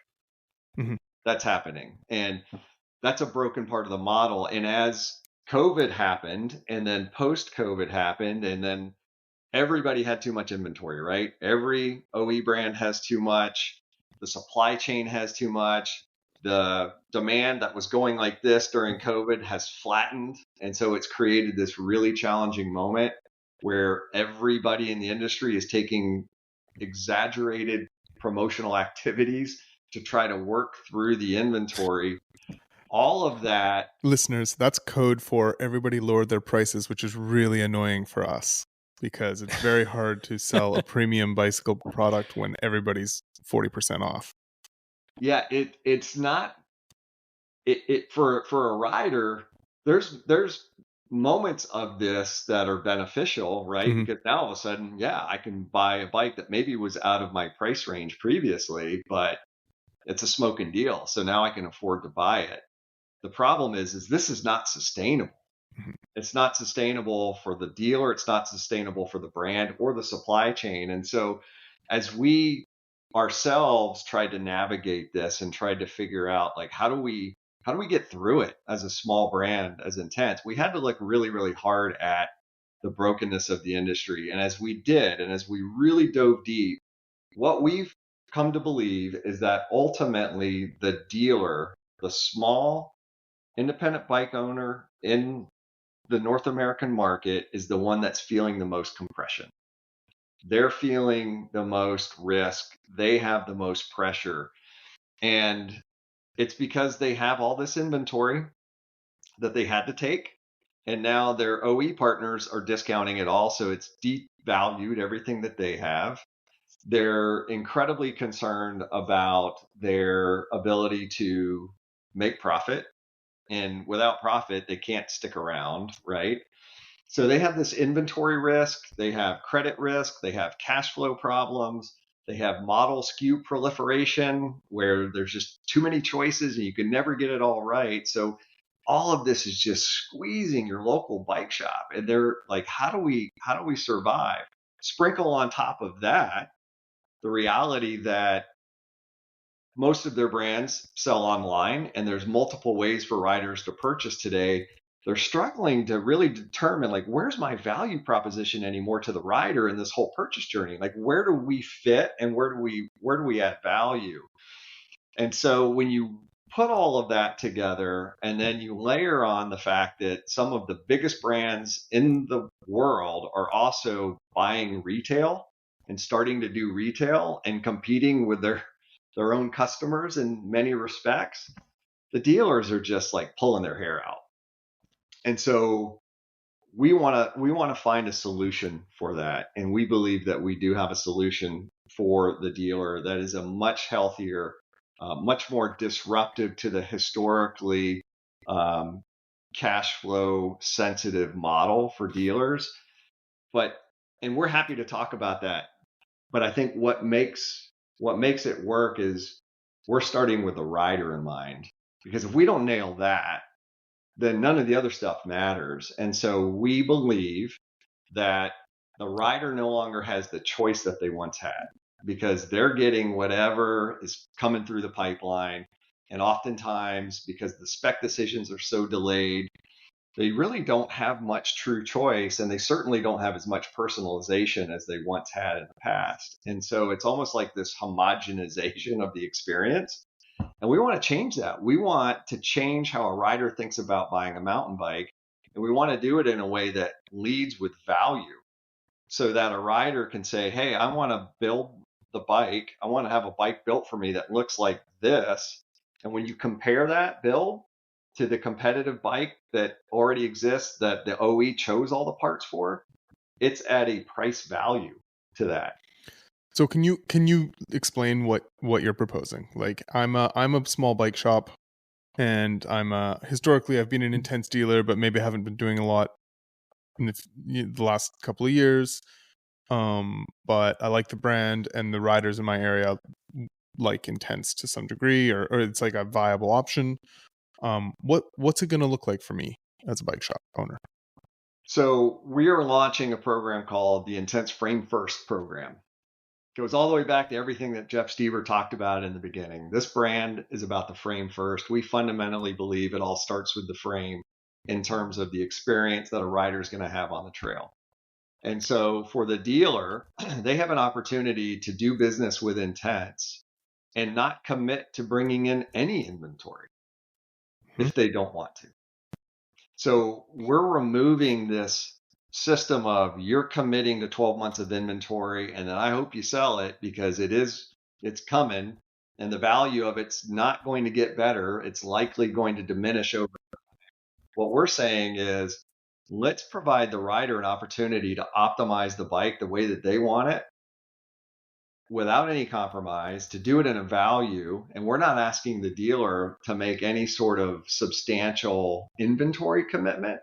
Mm-hmm.
That's happening. And that's a broken part of the model. And as COVID happened, and then post-COVID happened, and then everybody had too much inventory, right? Every OE brand has too much. The supply chain has too much. The demand that was going like this during COVID has flattened. And so it's created this really challenging moment where everybody in the industry is taking exaggerated promotional activities to try to work through the inventory. All of that.
Listeners, that's code for everybody lowered their prices, which is really annoying for us because it's very hard to sell a premium bicycle product when everybody's 40% off.
Yeah, it's not for a rider. There's moments of this that are beneficial, right?
Mm-hmm.
Because now all of a sudden, yeah, I can buy a bike that maybe was out of my price range previously, but it's a smoking deal. So now I can afford to buy it. The problem is this is not sustainable.
Mm-hmm.
It's not sustainable for the dealer. It's not sustainable for the brand or the supply chain. And so as we ourselves tried to navigate this and tried to figure out like, how do we get through it as a small brand, as Intense, we had to look really, really hard at the brokenness of the industry. And as we did, and as we really dove deep, what we've come to believe is that ultimately the dealer, the small independent bike owner in the North American market, is the one that's feeling the most compression. They're feeling the most risk. They have the most pressure. And it's because they have all this inventory that they had to take. And now their OE partners are discounting it all. So it's devalued everything that they have. They're incredibly concerned about their ability to make profit. And without profit, they can't stick around, right? So they have this inventory risk, they have credit risk, they have cash flow problems, they have model SKU proliferation where there's just too many choices and you can never get it all right. So all of this is just squeezing your local bike shop. And they're like, how do we survive? Sprinkle on top of that the reality that most of their brands sell online and there's multiple ways for riders to purchase today. They're struggling to really determine like, where's my value proposition anymore to the rider in this whole purchase journey? Like, where do we fit and where do we add value? And so when you put all of that together and then you layer on the fact that some of the biggest brands in the world are also buying retail and starting to do retail and competing with their own customers in many respects, the dealers are just like pulling their hair out. And so we want to find a solution for that. And we believe that we do have a solution for the dealer that is a much healthier, much more disruptive to the historically cash flow sensitive model for dealers. And we're happy to talk about that. But I think what makes it work is we're starting with the rider in mind, because if we don't nail that, then none of the other stuff matters. And so we believe that the rider no longer has the choice that they once had. because they're getting whatever is coming through the pipeline. And oftentimes, because the spec decisions are so delayed, they really don't have much true choice, and they certainly don't have as much personalization as they once had in the past. And so it's almost like this homogenization of the experience. And we want to change that. We want to change how a rider thinks about buying a mountain bike. And we want to do it in a way that leads with value, so that a rider can say, hey, I want to build the bike. I want to have a bike built for me that looks like this. And when you compare that build to the competitive bike that already exists, that the OE chose all the parts for, it's at a price value to that.
So can you explain what you're proposing? Like, I'm a small bike shop, and historically I've been an Intense dealer, but maybe I haven't been doing a lot in the last couple of years. But I like the brand, and the riders in my area like Intense to some degree, or it's like a viable option. What's it going to look like for me as a bike shop owner?
So we are launching a program called the Intense Frame First program. It goes all the way back to everything that Jeff Stever talked about in the beginning. This brand is about the frame first. We fundamentally believe it all starts with the frame in terms of the experience that a rider is going to have on the trail. And so for the dealer, they have an opportunity to do business with Intense and not commit to bringing in any inventory if they don't want to. So we're removing this system of you're committing to 12 months of inventory, and then I hope you sell it, because it's coming, and the value of it's not going to get better. It's likely going to diminish over time. What we're saying is, let's provide the rider an opportunity to optimize the bike the way that they want it without any compromise, to do it in a value. And we're not asking the dealer to make any sort of substantial inventory commitment.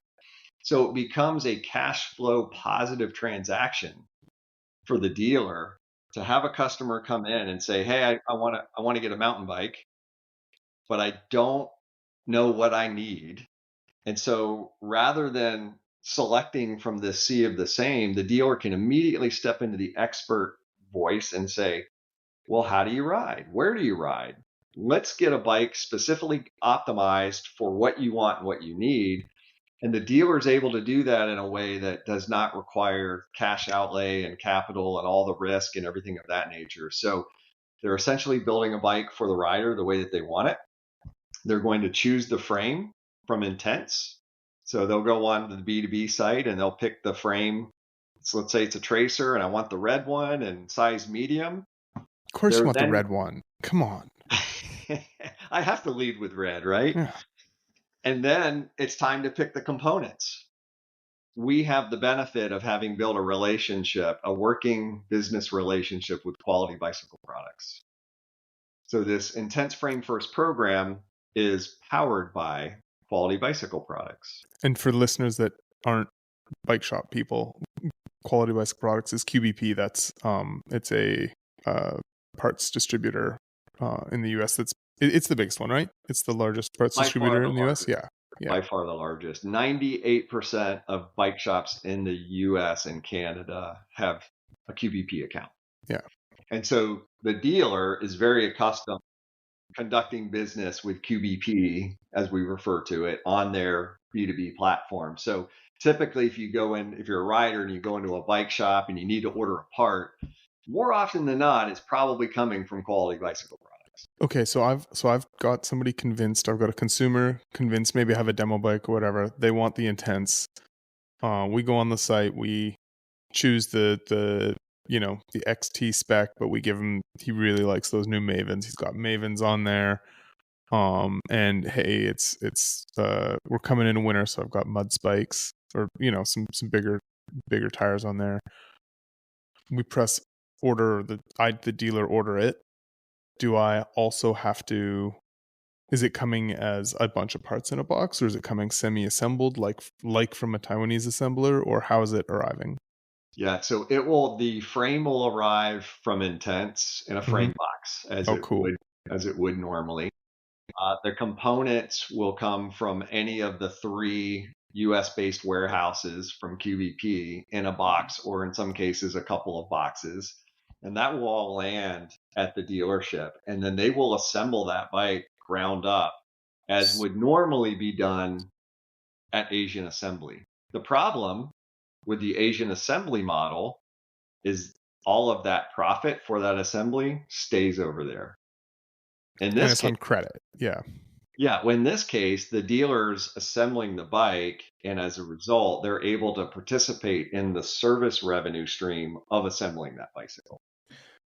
So it becomes a cash flow positive transaction for the dealer to have a customer come in and say, hey, I want to get a mountain bike, but I don't know what I need. And so rather than selecting from the sea of the same, the dealer can immediately step into the expert voice and say, well, how do you ride? Where do you ride? Let's get a bike specifically optimized for what you want and what you need. And the dealer is able to do that in a way that does not require cash outlay and capital and all the risk and everything of that nature. So they're essentially building a bike for the rider the way that they want it. They're going to choose the frame from Intense. So they'll go on to the B2B site and they'll pick the frame. So let's say it's a Tracer and I want the red one and size medium.
Of course you want the red one. Come on.
I have to lead with red, right?
Yeah.
And then it's time to pick the components. We have the benefit of having built a relationship, a working business relationship with Quality Bicycle Products. So this Intense Frame First program is powered by Quality Bicycle Products.
And for listeners that aren't bike shop people, Quality Bicycle Products is QBP. That's it's a parts distributor in the US. It's the biggest one, right? It's the largest parts distributor in the US. Yeah.
By far the largest. 98% of bike shops in the US and Canada have a QBP account.
Yeah.
And so the dealer is very accustomed to conducting business with QBP, as we refer to it, on their B2B platform. So typically if you're a rider and you go into a bike shop and you need to order a part, more often than not, it's probably coming from Quality Bicycle Products.
Okay, so I've got somebody convinced. I've got a consumer convinced. Maybe I have a demo bike or whatever. They want the Intense. We go on the site. We choose the XT spec, but we give him. He really likes those new Mavens. He's got Mavens on there. And hey, it's we're coming into winter, so I've got mud spikes or some bigger tires on there. We press order. The dealer order it. Do I also have to, is it coming as a bunch of parts in a box, or is it coming semi-assembled like from a Taiwanese assembler, or how is it arriving?
Yeah, so the frame will arrive from Intense in a frame box as it would normally. The components will come from any of the 3 US-based warehouses from QVP in a box, or in some cases a couple of boxes. and that will all land at the dealership, and then they will assemble that bike ground up as would normally be done at Asian assembly. The problem with the Asian assembly model is all of that profit for that assembly stays over there. In
And
this
it's
case,
on credit. Yeah.
yeah, well, in this case, the dealer's assembling the bike, and as a result, they're able to participate in the service revenue stream of assembling that bicycle.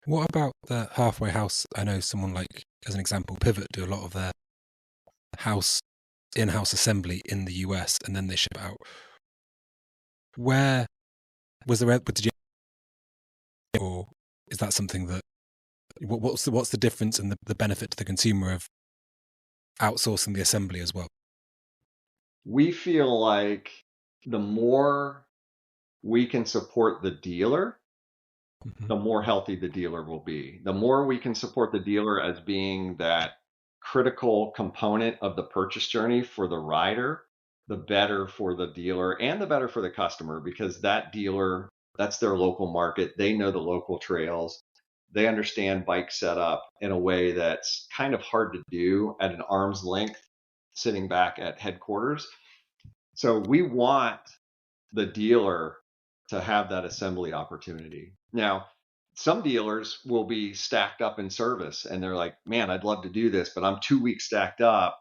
What about the halfway house? I know someone like, as an example, Pivot do a lot of their in-house assembly in the US, and then they ship out. Where was did you, or is that something that what's the difference and the benefit to the consumer of outsourcing the assembly as well?
We feel like the more we can support the dealer, the more healthy the dealer will be. The more we can support the dealer as being that critical component of the purchase journey for the rider, the better for the dealer and the better for the customer, because that dealer, that's their local market. They know the local trails. They understand bike setup in a way that's kind of hard to do at an arm's length sitting back at headquarters. So we want the dealer to have that assembly opportunity. Now, some dealers will be stacked up in service and they're like, man, I'd love to do this, but I'm 2 weeks stacked up.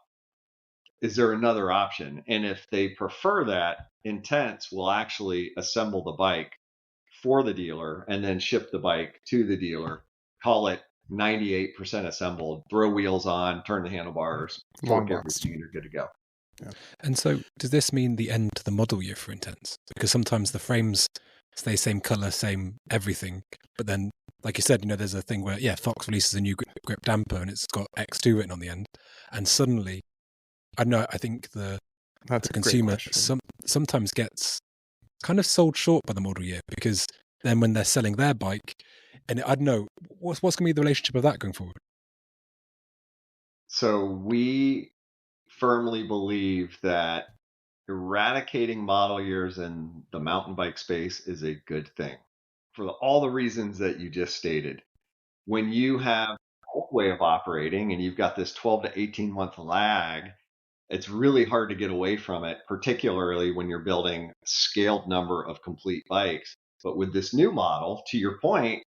Is there another option? And if they prefer that, Intense will actually assemble the bike for the dealer and then ship the bike to the dealer, call it 98% assembled, throw wheels on, turn the handlebars,
Long
torque
box.
everything, and you're good to go.
Yeah.
And so, does this mean the end to the model year for Intense? Because sometimes the frames stay same color, same everything, but then, like you said, there's a thing where Fox releases a new grip damper and it's got X2 written on the end, and suddenly, I don't know, I think the consumer sometimes gets kind of sold short by the model year, because then when they're selling their bike, and I don't know, what's going to be the relationship of that going forward?
So we firmly believe that eradicating model years in the mountain bike space is a good thing for all the reasons that you just stated. When you have an old way of operating and you've got this 12 to 18 month lag, it's really hard to get away from it, particularly when you're building a scaled number of complete bikes. But with this new model, to your point,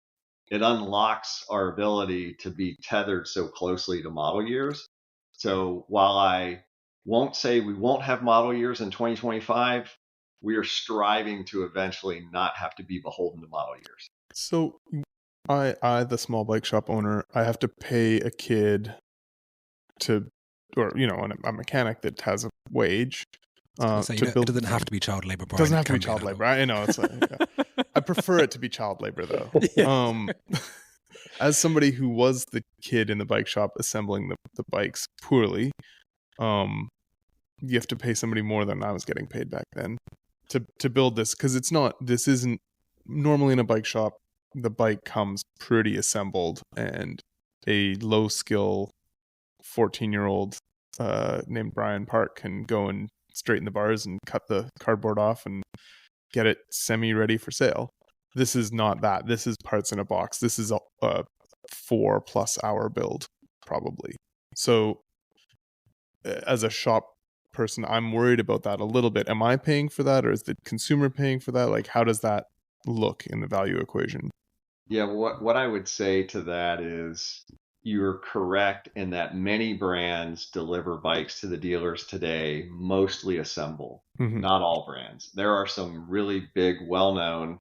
it unlocks our ability to be tethered so closely to model years. So while I won't say we won't have model years in 2025, we are striving to eventually not have to be beholden to model years.
So I, the small bike shop owner, I have to pay a kid or a mechanic that has a wage to build.
It doesn't have to be child labor, Brian.
It doesn't have to be child labor. I know. It's like, I prefer it to be child labor, though.
Yeah.
As somebody who was the kid in the bike shop assembling the bikes poorly, you have to pay somebody more than I was getting paid back then to build this, because this isn't normally in a bike shop. The bike comes pretty assembled, and a low skill 14-year-old named Brian Park can go and straighten the bars and cut the cardboard off and get it semi-ready for sale. This is not that. This is parts in a box. This is a 4+ hour build, probably. So as a shop person, I'm worried about that a little bit. Am I paying for that, or is the consumer paying for that? Like, how does that look in the value equation?
Yeah, what I would say to that is you're correct in that many brands deliver bikes to the dealers today, mostly assembled.
Mm-hmm.
Not all brands. There are some really big, well-known,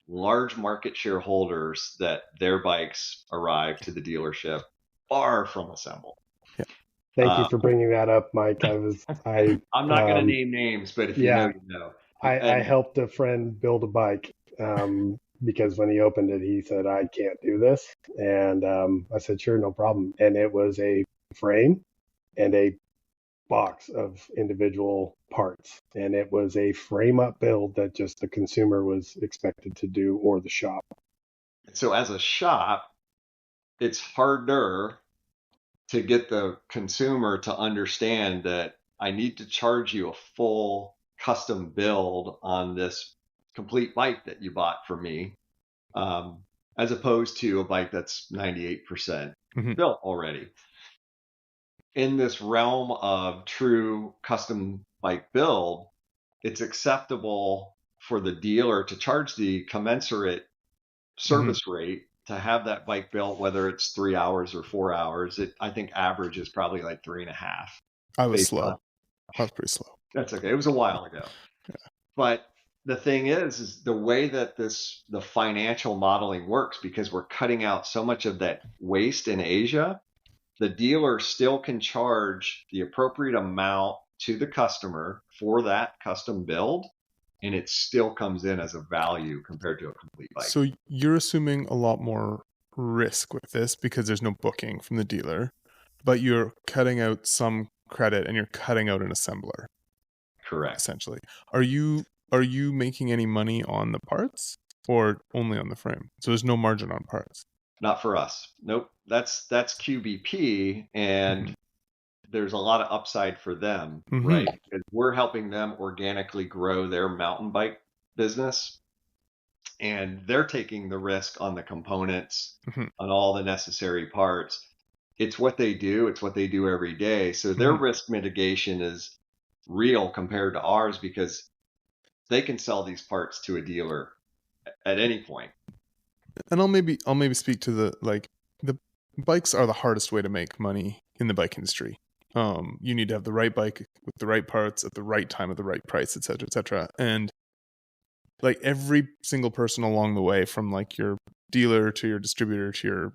large market share holders that their bikes arrive to the dealership far from assembled.
Yeah.
Thank you for bringing that up, Mike. I'm
not going to name names, but if you know, you know.
I helped a friend build a bike because when he opened it, he said, I can't do this. And I said, sure, no problem. And it was a frame and a box of individual parts. And it was a frame up build that just the consumer was expected to do, or the shop.
So as a shop, it's harder to get the consumer to understand that I need to charge you a full custom build on this complete bike that you bought from me. as opposed to a bike that's 98%
Mhm.
built already. In this realm of true custom bike build, it's acceptable for the dealer to charge the commensurate service rate to have that bike built, whether it's 3 hours or 4 hours. I think average is probably like 3.5.
I was
based on
slow. I was pretty slow.
That's okay. It was a while ago. But the thing is the way that the financial modeling works, because we're cutting out so much of that waste in Asia, the dealer still can charge the appropriate amount to the customer for that custom build, and it still comes in as a value compared to a complete bike.
So you're assuming a lot more risk with this because there's no booking from the dealer, but you're cutting out some credit and you're cutting out an assembler,
Correct.
essentially. Are you making any money on the parts or only on the frame? So there's no margin on parts.
Not for us. Nope. That's QBP, and there's a lot of upside for them, right? Because we're helping them organically grow their mountain bike business, and they're taking the risk on the components, on all the necessary parts. It's what they do. It's what they do every day. So their risk mitigation is real compared to ours, because they can sell these parts to a dealer at any point.
And I'll maybe speak to the bikes are the hardest way to make money in the bike industry. You need to have the right bike with the right parts at the right time at the right price, et cetera, et cetera. And like every single person along the way, from like your dealer to your distributor to your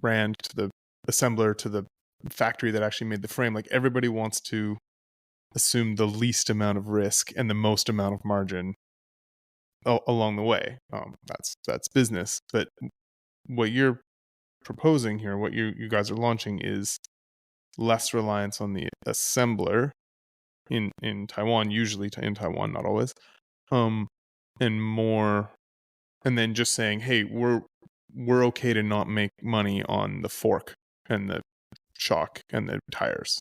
brand to the assembler to the factory that actually made the frame, like everybody wants to assume the least amount of risk and the most amount of margin along the way. That's business. But what you're proposing here, what you guys are launching, is less reliance on the assembler in Taiwan, usually in Taiwan, not always, and more, and then just saying, hey, we're okay to not make money on the fork and the shock and the tires.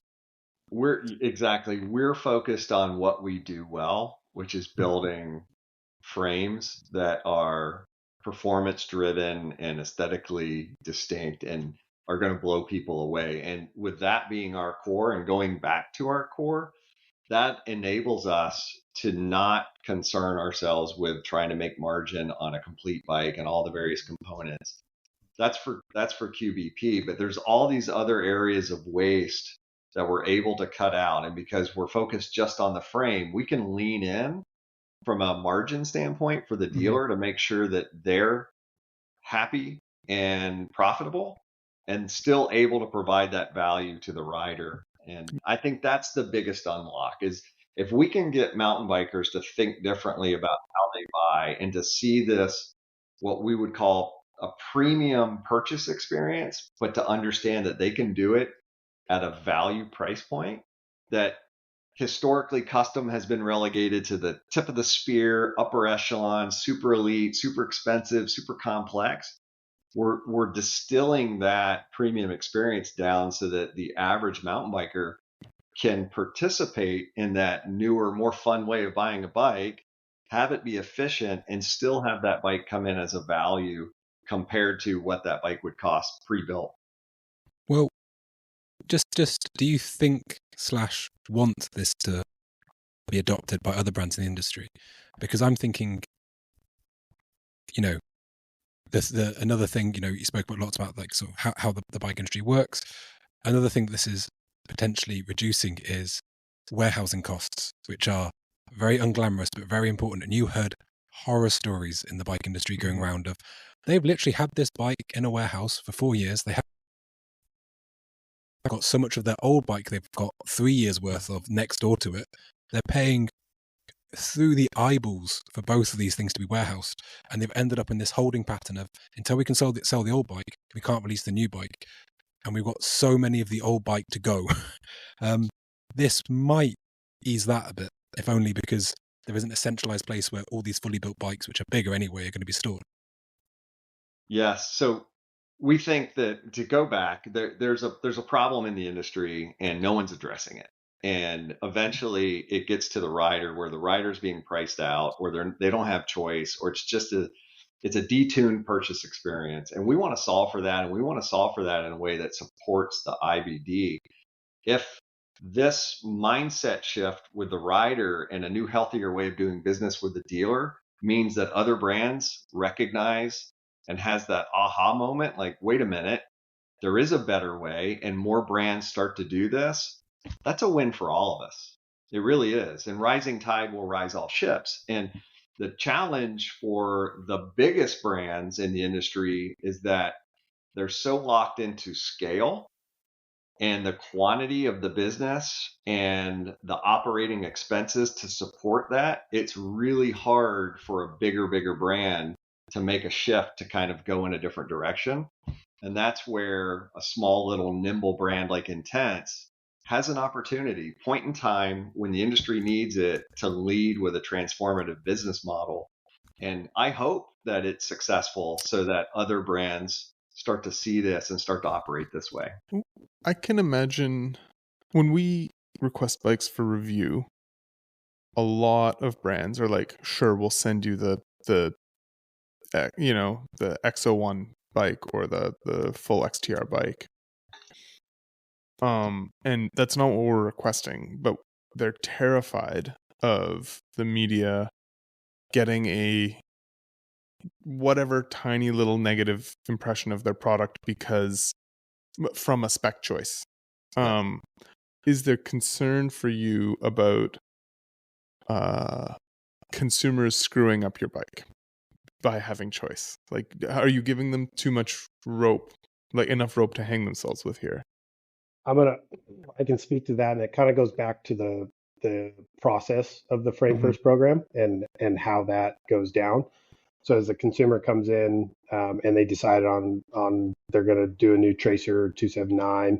We're focused on what we do well, which is building frames that are performance driven and aesthetically distinct and are going to blow people away. And with that being our core and going back to our core, that enables us to not concern ourselves with trying to make margin on a complete bike and all the various components. That's for QBP, but there's all these other areas of waste that we're able to cut out. And because we're focused just on the frame, we can lean in from a margin standpoint for the dealer to make sure that they're happy and profitable and still able to provide that value to the rider. And I think that's the biggest unlock, is if we can get mountain bikers to think differently about how they buy and to see this, what we would call a premium purchase experience, but to understand that they can do it at a value price point that historically custom has been relegated to the tip of the spear, upper echelon, super elite, super expensive, super complex. We're distilling that premium experience down so that the average mountain biker can participate in that newer, more fun way of buying a bike, have it be efficient, and still have that bike come in as a value compared to what that bike would cost pre-built.
Well, just do you think / want this to be adopted by other brands in the industry? Because I'm thinking, another thing, you spoke about lots about like sort of how the bike industry works. Another thing this is potentially reducing is warehousing costs, which are very unglamorous but very important. And you heard horror stories in the bike industry going around of they've literally had this bike in a warehouse for 4 years. They have got so much of their old bike they've got 3 years worth of next door to it. They're paying through the eyeballs for both of these things to be warehoused, and they've ended up in this holding pattern of until we can sell the old bike, we can't release the new bike, and we've got so many of the old bike to go. This might ease that a bit, if only because there isn't a centralized place where all these fully built bikes, which are bigger anyway, are going to be stored.
Yes. So we think that, to go back, there's a problem in the industry and no one's addressing it. And eventually it gets to the rider, where the rider's being priced out, or they don't have choice, or it's just it's a detuned purchase experience. And we want to solve for that. And we want to solve for that in a way that supports the IBD. If this mindset shift with the rider and a new, healthier way of doing business with the dealer means that other brands recognize and has that aha moment, like, wait a minute, there is a better way, and more brands start to do this, that's a win for all of us. It really is. And rising tide will rise all ships. And the challenge for the biggest brands in the industry is that they're so locked into scale and the quantity of the business and the operating expenses to support that. It's really hard for a bigger brand to make a shift to kind of go in a different direction. And that's where a small little nimble brand like Intense has an opportunity, point in time when the industry needs it, to lead with a transformative business model. And I hope that it's successful so that other brands start to see this and start to operate this way.
I can imagine when we request bikes for review, a lot of brands are like, sure, we'll send you the XO1 bike or the full XTR bike. And that's not what we're requesting, but they're terrified of the media getting a whatever tiny little negative impression of their product because from a spec choice. Is there concern for you about consumers screwing up your bike by having choice? Like, are you giving them too much rope, like enough rope to hang themselves with here?
I can speak to that, and it kind of goes back to the process of the Frame First program and how that goes down. So as the consumer comes in and they decide on they're going to do a new Tracer 279,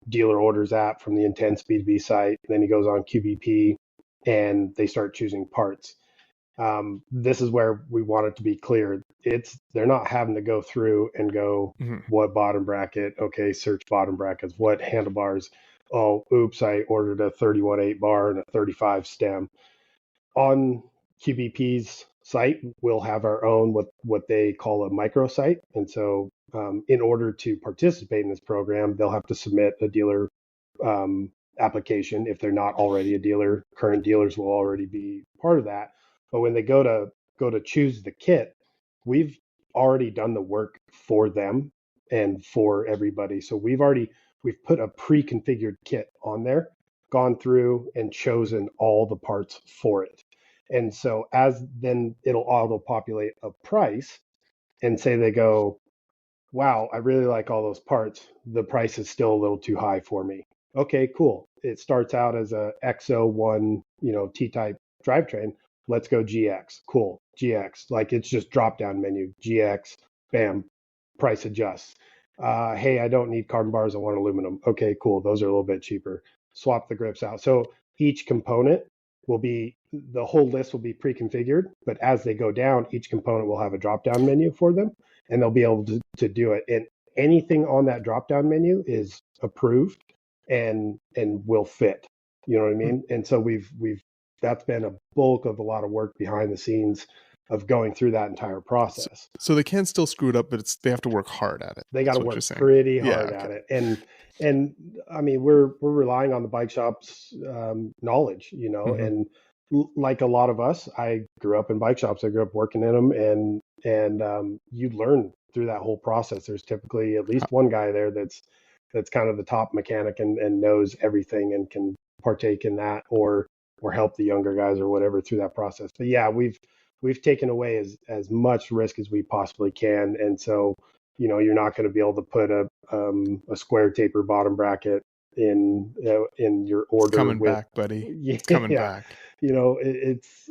dealer orders that from the Intense B2B site, then he goes on QBP and they start choosing parts. This is where we want it to be clear. They're not having to go through and go, what bottom bracket? Okay, search bottom brackets. What handlebars? Oh, oops, I ordered a 31/8 bar and a 35 stem. On QBP's site, we'll have our own what they call a microsite. And so in order to participate in this program, they'll have to submit a dealer application. If they're not already a dealer, current dealers will already be part of that. But when they go to choose the kit, we've already done the work for them and for everybody. So we've put a pre-configured kit on there, gone through and chosen all the parts for it. And so then it'll auto-populate a price, and say they go, wow, I really like all those parts. The price is still a little too high for me. Okay, cool. It starts out as a XO1, T-type drivetrain. Let's go GX. Cool. GX. Like, it's just drop down menu. GX. Bam. Price adjusts. Hey, I don't need carbon bars. I want aluminum. Okay, cool. Those are a little bit cheaper. Swap the grips out. So each component the whole list will be pre-configured, but as they go down, each component will have a drop-down menu for them, and they'll be able to do it. And anything on that drop-down menu is approved and will fit. You know what I mean? And so that's been a bulk of a lot of work behind the scenes of going through that entire process.
So they can still screw it up, but they have to work hard at it.
They got to work pretty hard at it. And I mean, we're relying on the bike shop's knowledge, and like a lot of us, I grew up in bike shops. I grew up working in them, and you learn through that whole process. There's typically at least one guy there that's kind of the top mechanic and knows everything and can partake in that or help the younger guys or whatever through that process. But yeah, we've taken away as much risk as we possibly can, and so you're not going to be able to put a square taper bottom bracket in your order.
It's coming back, buddy.
Yeah,
it's coming back.
It's.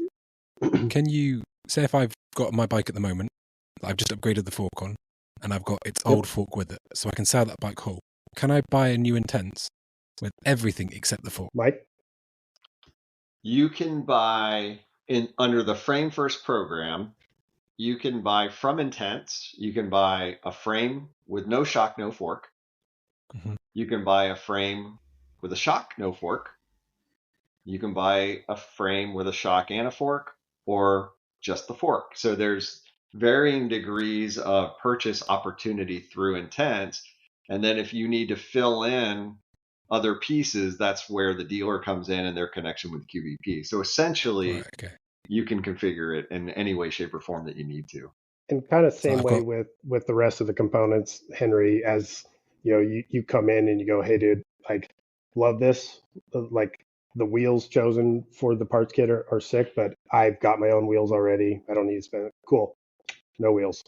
Can you say if I've got my bike at the moment, I've just upgraded the fork on, and I've got its old fork with it, so I can sell that bike whole. Can I buy a new Intense with everything except the fork?
Mike?
You can buy under the Frame First program. You can buy from Intense. You can buy a frame with no shock, no fork. You can buy a frame with a shock, no fork. You can buy a frame with a shock and a fork, or just the fork. So there's varying degrees of purchase opportunity through intents. And then if you need to fill in other pieces, that's where the dealer comes in and their connection with QVP. So essentially,
Right, okay.
you can configure it in any way, shape, or form that you need to.
And kind of
So
same
I've
way
got
with the rest of the components, Henry, as you come in and you go, hey dude, like love this, like the wheels chosen for the parts kit are sick, but I've got my own wheels already. I don't need to spend it. Cool. No wheels.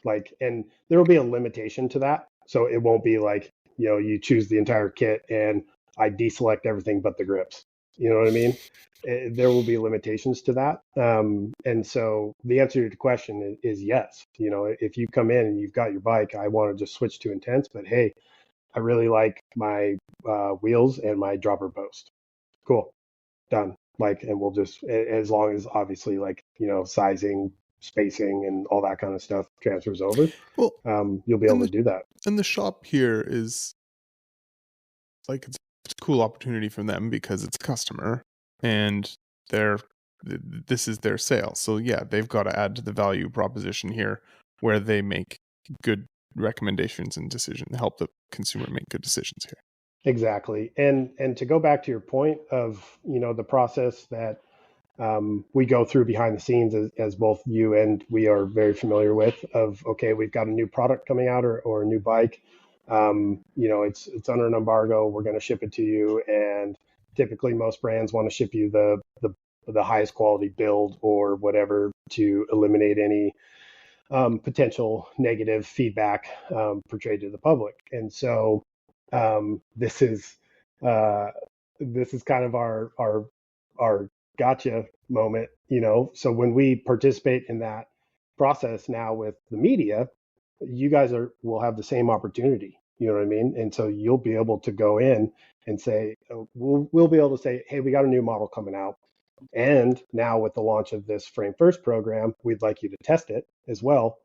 Like, and there will be a limitation to that. So it won't be like, you choose the entire kit and I deselect everything but the grips. You know what I mean? There will be limitations to that. And so the answer to your question is yes. If you come in and you've got your bike, I want to just switch to intense, but hey, I really like my wheels and my dropper post. Cool. Done. Like, and we'll just, as long as obviously like, sizing, spacing and all that kind of stuff transfers over,
Well,
you'll be able to do that.
And the shop here is like, it's a cool opportunity for them because it's a customer and this is their sale. So yeah, they've got to add to the value proposition here where they make good recommendations and decisions, help the consumer make good decisions here.
Exactly. And to go back to your point of, the process that we go through behind the scenes as both you and we are very familiar with of, okay, we've got a new product coming out or a new bike. It's under an embargo. We're going to ship it to you. And typically most brands want to ship you the highest quality build or whatever to eliminate any potential negative feedback portrayed to the public. And so this is kind of our gotcha moment, So when we participate in that process now with the media, you guys will have the same opportunity. You know what I mean? And so you'll be able to go in and say, we'll be able to say, hey, we got a new model coming out. And now with the launch of this Frame First program, we'd like you to test it as well.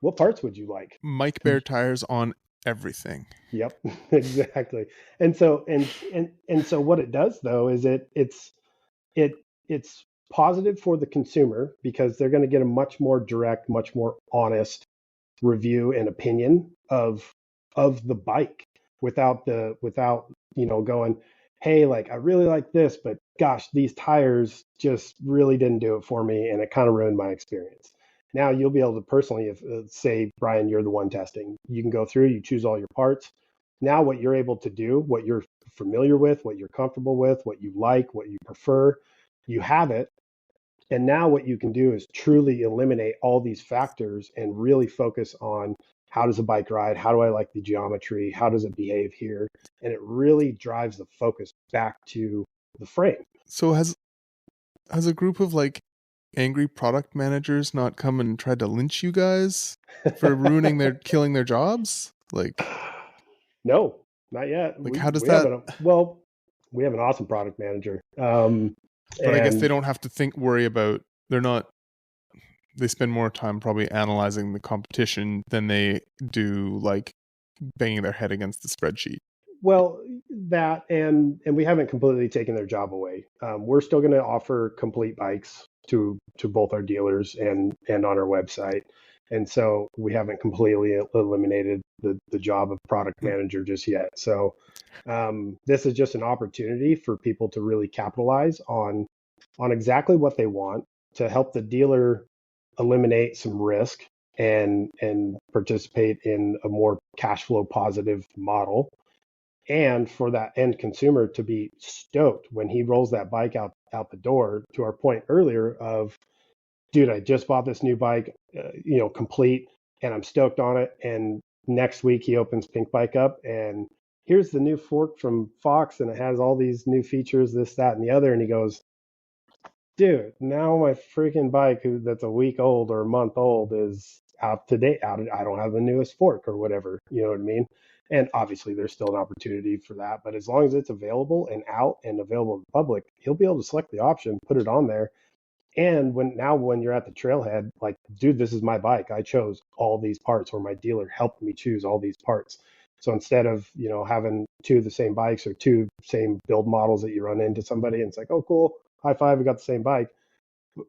What parts would you like?
Mike Bear tires on everything.
Yep, exactly. And so what it does though is it's positive for the consumer because they're going to get a much more direct, much more honest review and opinion of the bike without going, hey, like I really like this, but gosh, these tires just really didn't do it for me and it kind of ruined my experience. Now you'll be able to personally, if say, Brian, you're the one testing, you can go through, you choose all your parts. Now what you're able to do, what you're familiar with, what you're comfortable with, what you like, what you prefer, you have it. And now what you can do is truly eliminate all these factors and really focus on how does a bike ride? How do I like the geometry? How does it behave here? And it really drives the focus back to the frame.
So has a group of like angry product managers not come and tried to lynch you guys for killing their jobs? Like,
no, not yet.
Like, how does that?
We have an awesome product manager.
But I guess they don't have to worry about, they spend more time probably analyzing the competition than they do like banging their head against the spreadsheet.
Well, that and we haven't completely taken their job away. We're still going to offer complete bikes to both our dealers and on our website. And so we haven't completely eliminated the job of product manager just yet. So this is just an opportunity for people to really capitalize on exactly what they want to help the dealer eliminate some risk and participate in a more cash flow positive model. And for that end consumer to be stoked when he rolls that bike out the door, to our point earlier of, dude, I just bought this new bike, complete, and I'm stoked on it. And next week he opens Pink Bike up and here's the new fork from Fox and it has all these new features, this, that, and the other. And he goes, dude, now my freaking bike that's a week old or a month old is out to date. I don't have the newest fork or whatever. You know what I mean? And obviously there's still an opportunity for that. But as long as it's available and out and available to the public, he'll be able to select the option, put it on there. And when you're at the trailhead, like, dude, this is my bike. I chose all these parts, or my dealer helped me choose all these parts. So instead of, having two of the same bikes or two same build models that you run into somebody and it's like, oh, cool, high five, we got the same bike.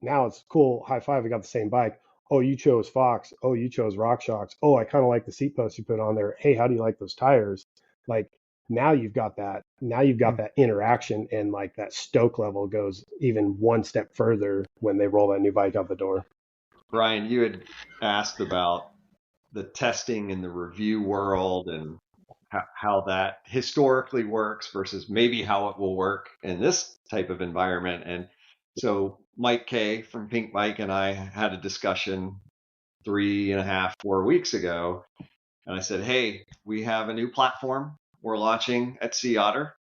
Now it's cool, high five, we got the same bike. Oh, you chose Fox. Oh, you chose RockShox. Oh, I kind of like the seat posts you put on there. Hey, how do you like those tires? Like now you've got that. Now you've got that interaction, and like that stoke level goes even one step further when they roll that new bike out the door.
Brian, you had asked about the testing in the review world and how that historically works versus maybe how it will work in this type of environment. And so Mike K from Pink Bike and I had a discussion 3.5, 4 weeks ago. And I said, hey, we have a new platform we're launching at Sea Otter.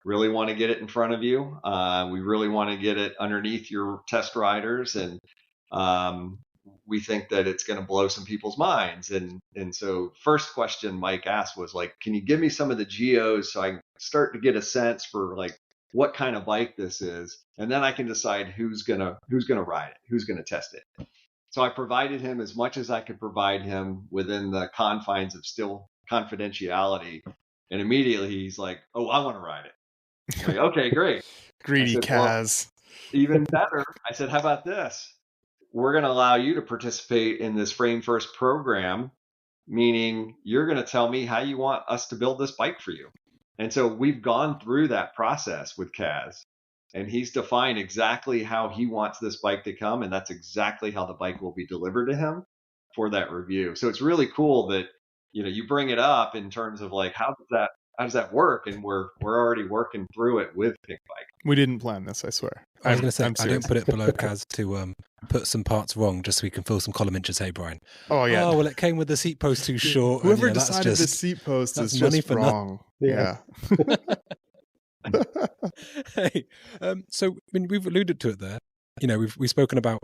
Really want to get it in front of you. We really want to get it underneath your test riders. And we think that it's going to blow some people's minds. And so first question Mike asked was like, can you give me some of the geos so I can start to get a sense for like what kind of bike this is? And then I can decide who's going to ride it, who's going to test it. So I provided him as much as I could provide him within the confines of still confidentiality. And immediately he's like, oh, I want to ride it. Like, okay, great.
Greedy
said,
Kaz.
Well, even better. I said, how about this? We're going to allow you to participate in this Frame First program, meaning you're going to tell me how you want us to build this bike for you. And so we've gone through that process with Kaz, and he's defined exactly how he wants this bike to come, and that's exactly how the bike will be delivered to him for that review. So it's really cool that, you know, you bring it up in terms of like, how does that work? And we're already working through it with Pink Bike.
We didn't plan this, I swear.
I was going to say,
I'm
I don't put it below Kaz to put some parts wrong just so we can fill some column inches. Hey, Brian.
Oh, yeah.
Oh, well, it came with the seat post too short.
Whoever
and,
decided the seat post is just wrong.
Yeah.
Hey, so I mean, we've alluded to it there. You know, we've spoken about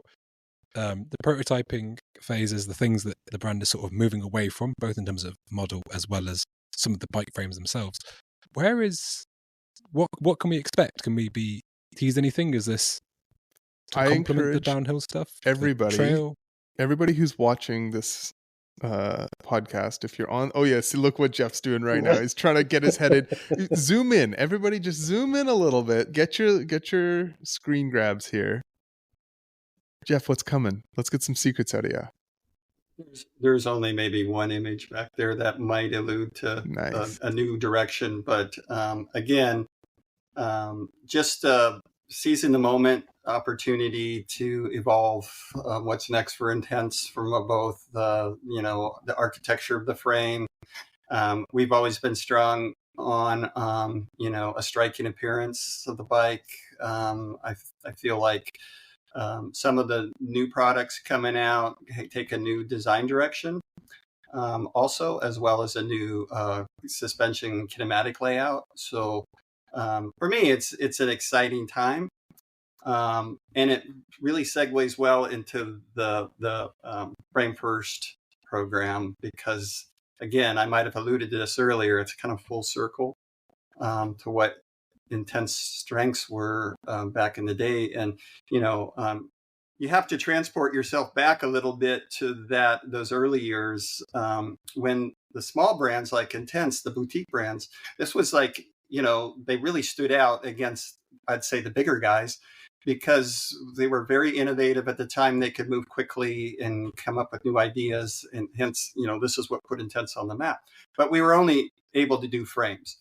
the prototyping phases, the things that the brand is sort of moving away from, both in terms of model as well as some of the bike frames themselves. What can we expect? Can we be teased anything? Is this to complement the downhill stuff?
Everybody who's watching this podcast, if you're on, see, look what Jeff's doing right now. He's trying to get his head in. Zoom in. Everybody just zoom in a little bit. Get your screen grabs here. Jeff, what's coming? Let's get some secrets out of you.
There's only maybe one image back there that might allude to
nice.
a new direction. But again, just seizing the moment, opportunity to evolve what's next for Intense from both the architecture of the frame. We've always been strong on a striking appearance of the bike. I feel like some of the new products coming out take a new design direction, also, as well as a new suspension kinematic layout. So for me, it's an exciting time, and it really segues well into the Frame First program because, again, I might have alluded to this earlier. It's kind of full circle to what Intense strengths were back in the day, and you have to transport yourself back a little bit to those early years when the small brands like Intense, the boutique brands, this was like they really stood out against, I'd say, the bigger guys because they were very innovative at the time. They could move quickly and come up with new ideas, and hence this is what put Intense on the map. But we were only able to do frames.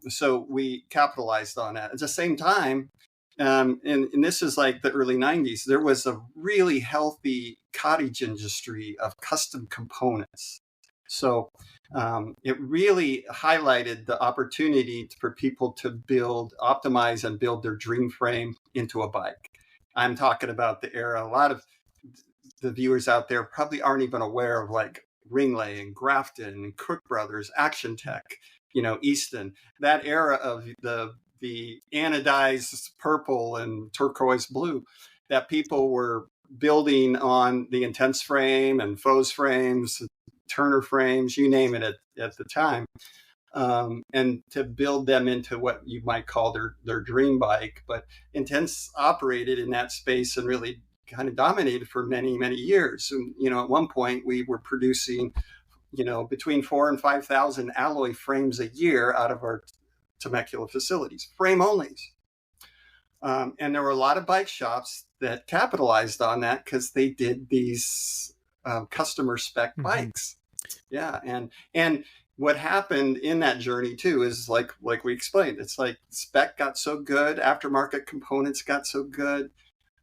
So we capitalized on that. At the same time, and this is like the early 90s, there was a really healthy cottage industry of custom components. So it really highlighted the opportunity for people to optimize and build their dream frame into a bike. I'm talking about the era. A lot of the viewers out there probably aren't even aware of like Ringley and Grafton and Cook Brothers, Action Tech, Easton, that era of the anodized purple and turquoise blue that people were building on the Intense frame and Foes frames, Turner frames, you name it at the time, and to build them into what you might call their dream bike. But Intense operated in that space and really kind of dominated for many, many years. And, at one point we were producing between 4,000 and 5,000 alloy frames a year out of our Temecula facilities, frame onlys. And there were a lot of bike shops that capitalized on that because they did these customer spec bikes. Yeah. And what happened in that journey too is like we explained, it's like spec got so good, aftermarket components got so good,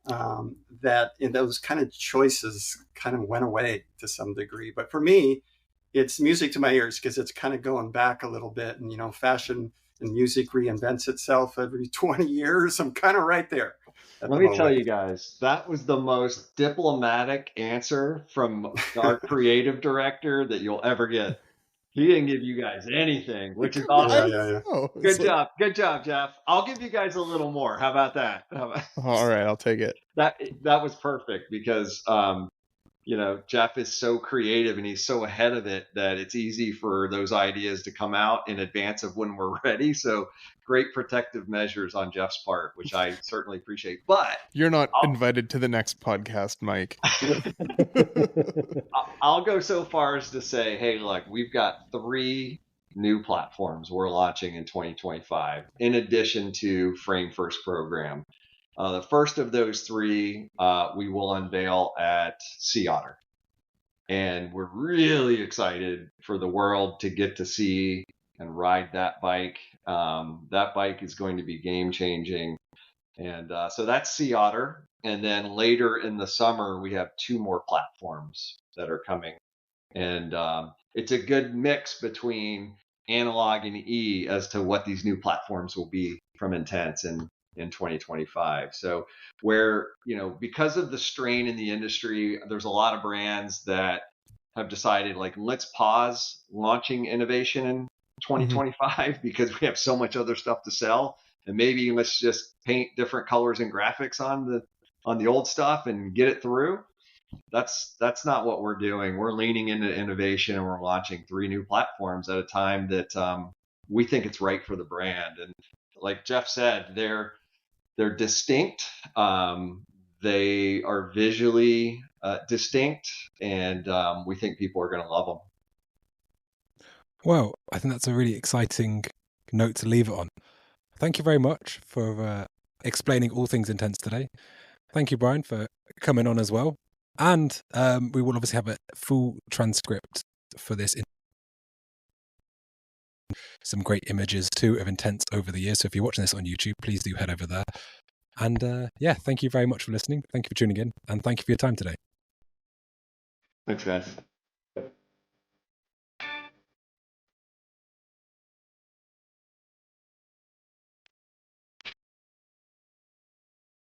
that those kind of choices kind of went away to some degree. But for me, it's music to my ears because it's kind of going back a little bit. And, you know, fashion and music reinvents itself every 20 years. I'm kind of right there.
Let me tell you guys, that was the most diplomatic answer from our creative director that you'll ever get. He didn't give you guys anything, which is awesome.
Yeah.
Good job, Jeff. I'll give you guys a little more. How about that?
All right, I'll take it.
That was perfect because you know, Jeff is so creative and he's so ahead of it that it's easy for those ideas to come out in advance of when we're ready. So great protective measures on Jeff's part, which I certainly appreciate. But
you're not invited to the next podcast, Mike.
I'll go so far as to say, hey, look, we've got 3 new platforms we're launching in 2025, in addition to Frame First program. The first of those 3 we will unveil at Sea Otter. And we're really excited for the world to get to see and ride that bike. That bike is going to be game changing. And so that's Sea Otter. And then later in the summer, we have 2 more platforms that are coming. And it's a good mix between analog and E as to what these new platforms will be from Intense in 2025. So where, you know, because of the strain in the industry, there's a lot of brands that have decided, like, let's pause launching innovation in 2025 because we have so much other stuff to sell, and maybe let's just paint different colors and graphics on the old stuff and get it through. That's not what we're doing. We're leaning into innovation, and we're launching 3 new platforms at a time that we think it's right for the brand. And like Jeff said, they're distinct. They are visually distinct, and we think people are going to love them.
Well, I think that's a really exciting note to leave it on. Thank you very much for explaining all things Intense today. Thank you, Brian, for coming on as well. And we will obviously have a full transcript for this. Some great images too of Intense over the years. So if you're watching this on YouTube, please do head over there. And yeah, thank you very much for listening. Thank you for tuning in. And thank you for your time today.
Thanks, guys.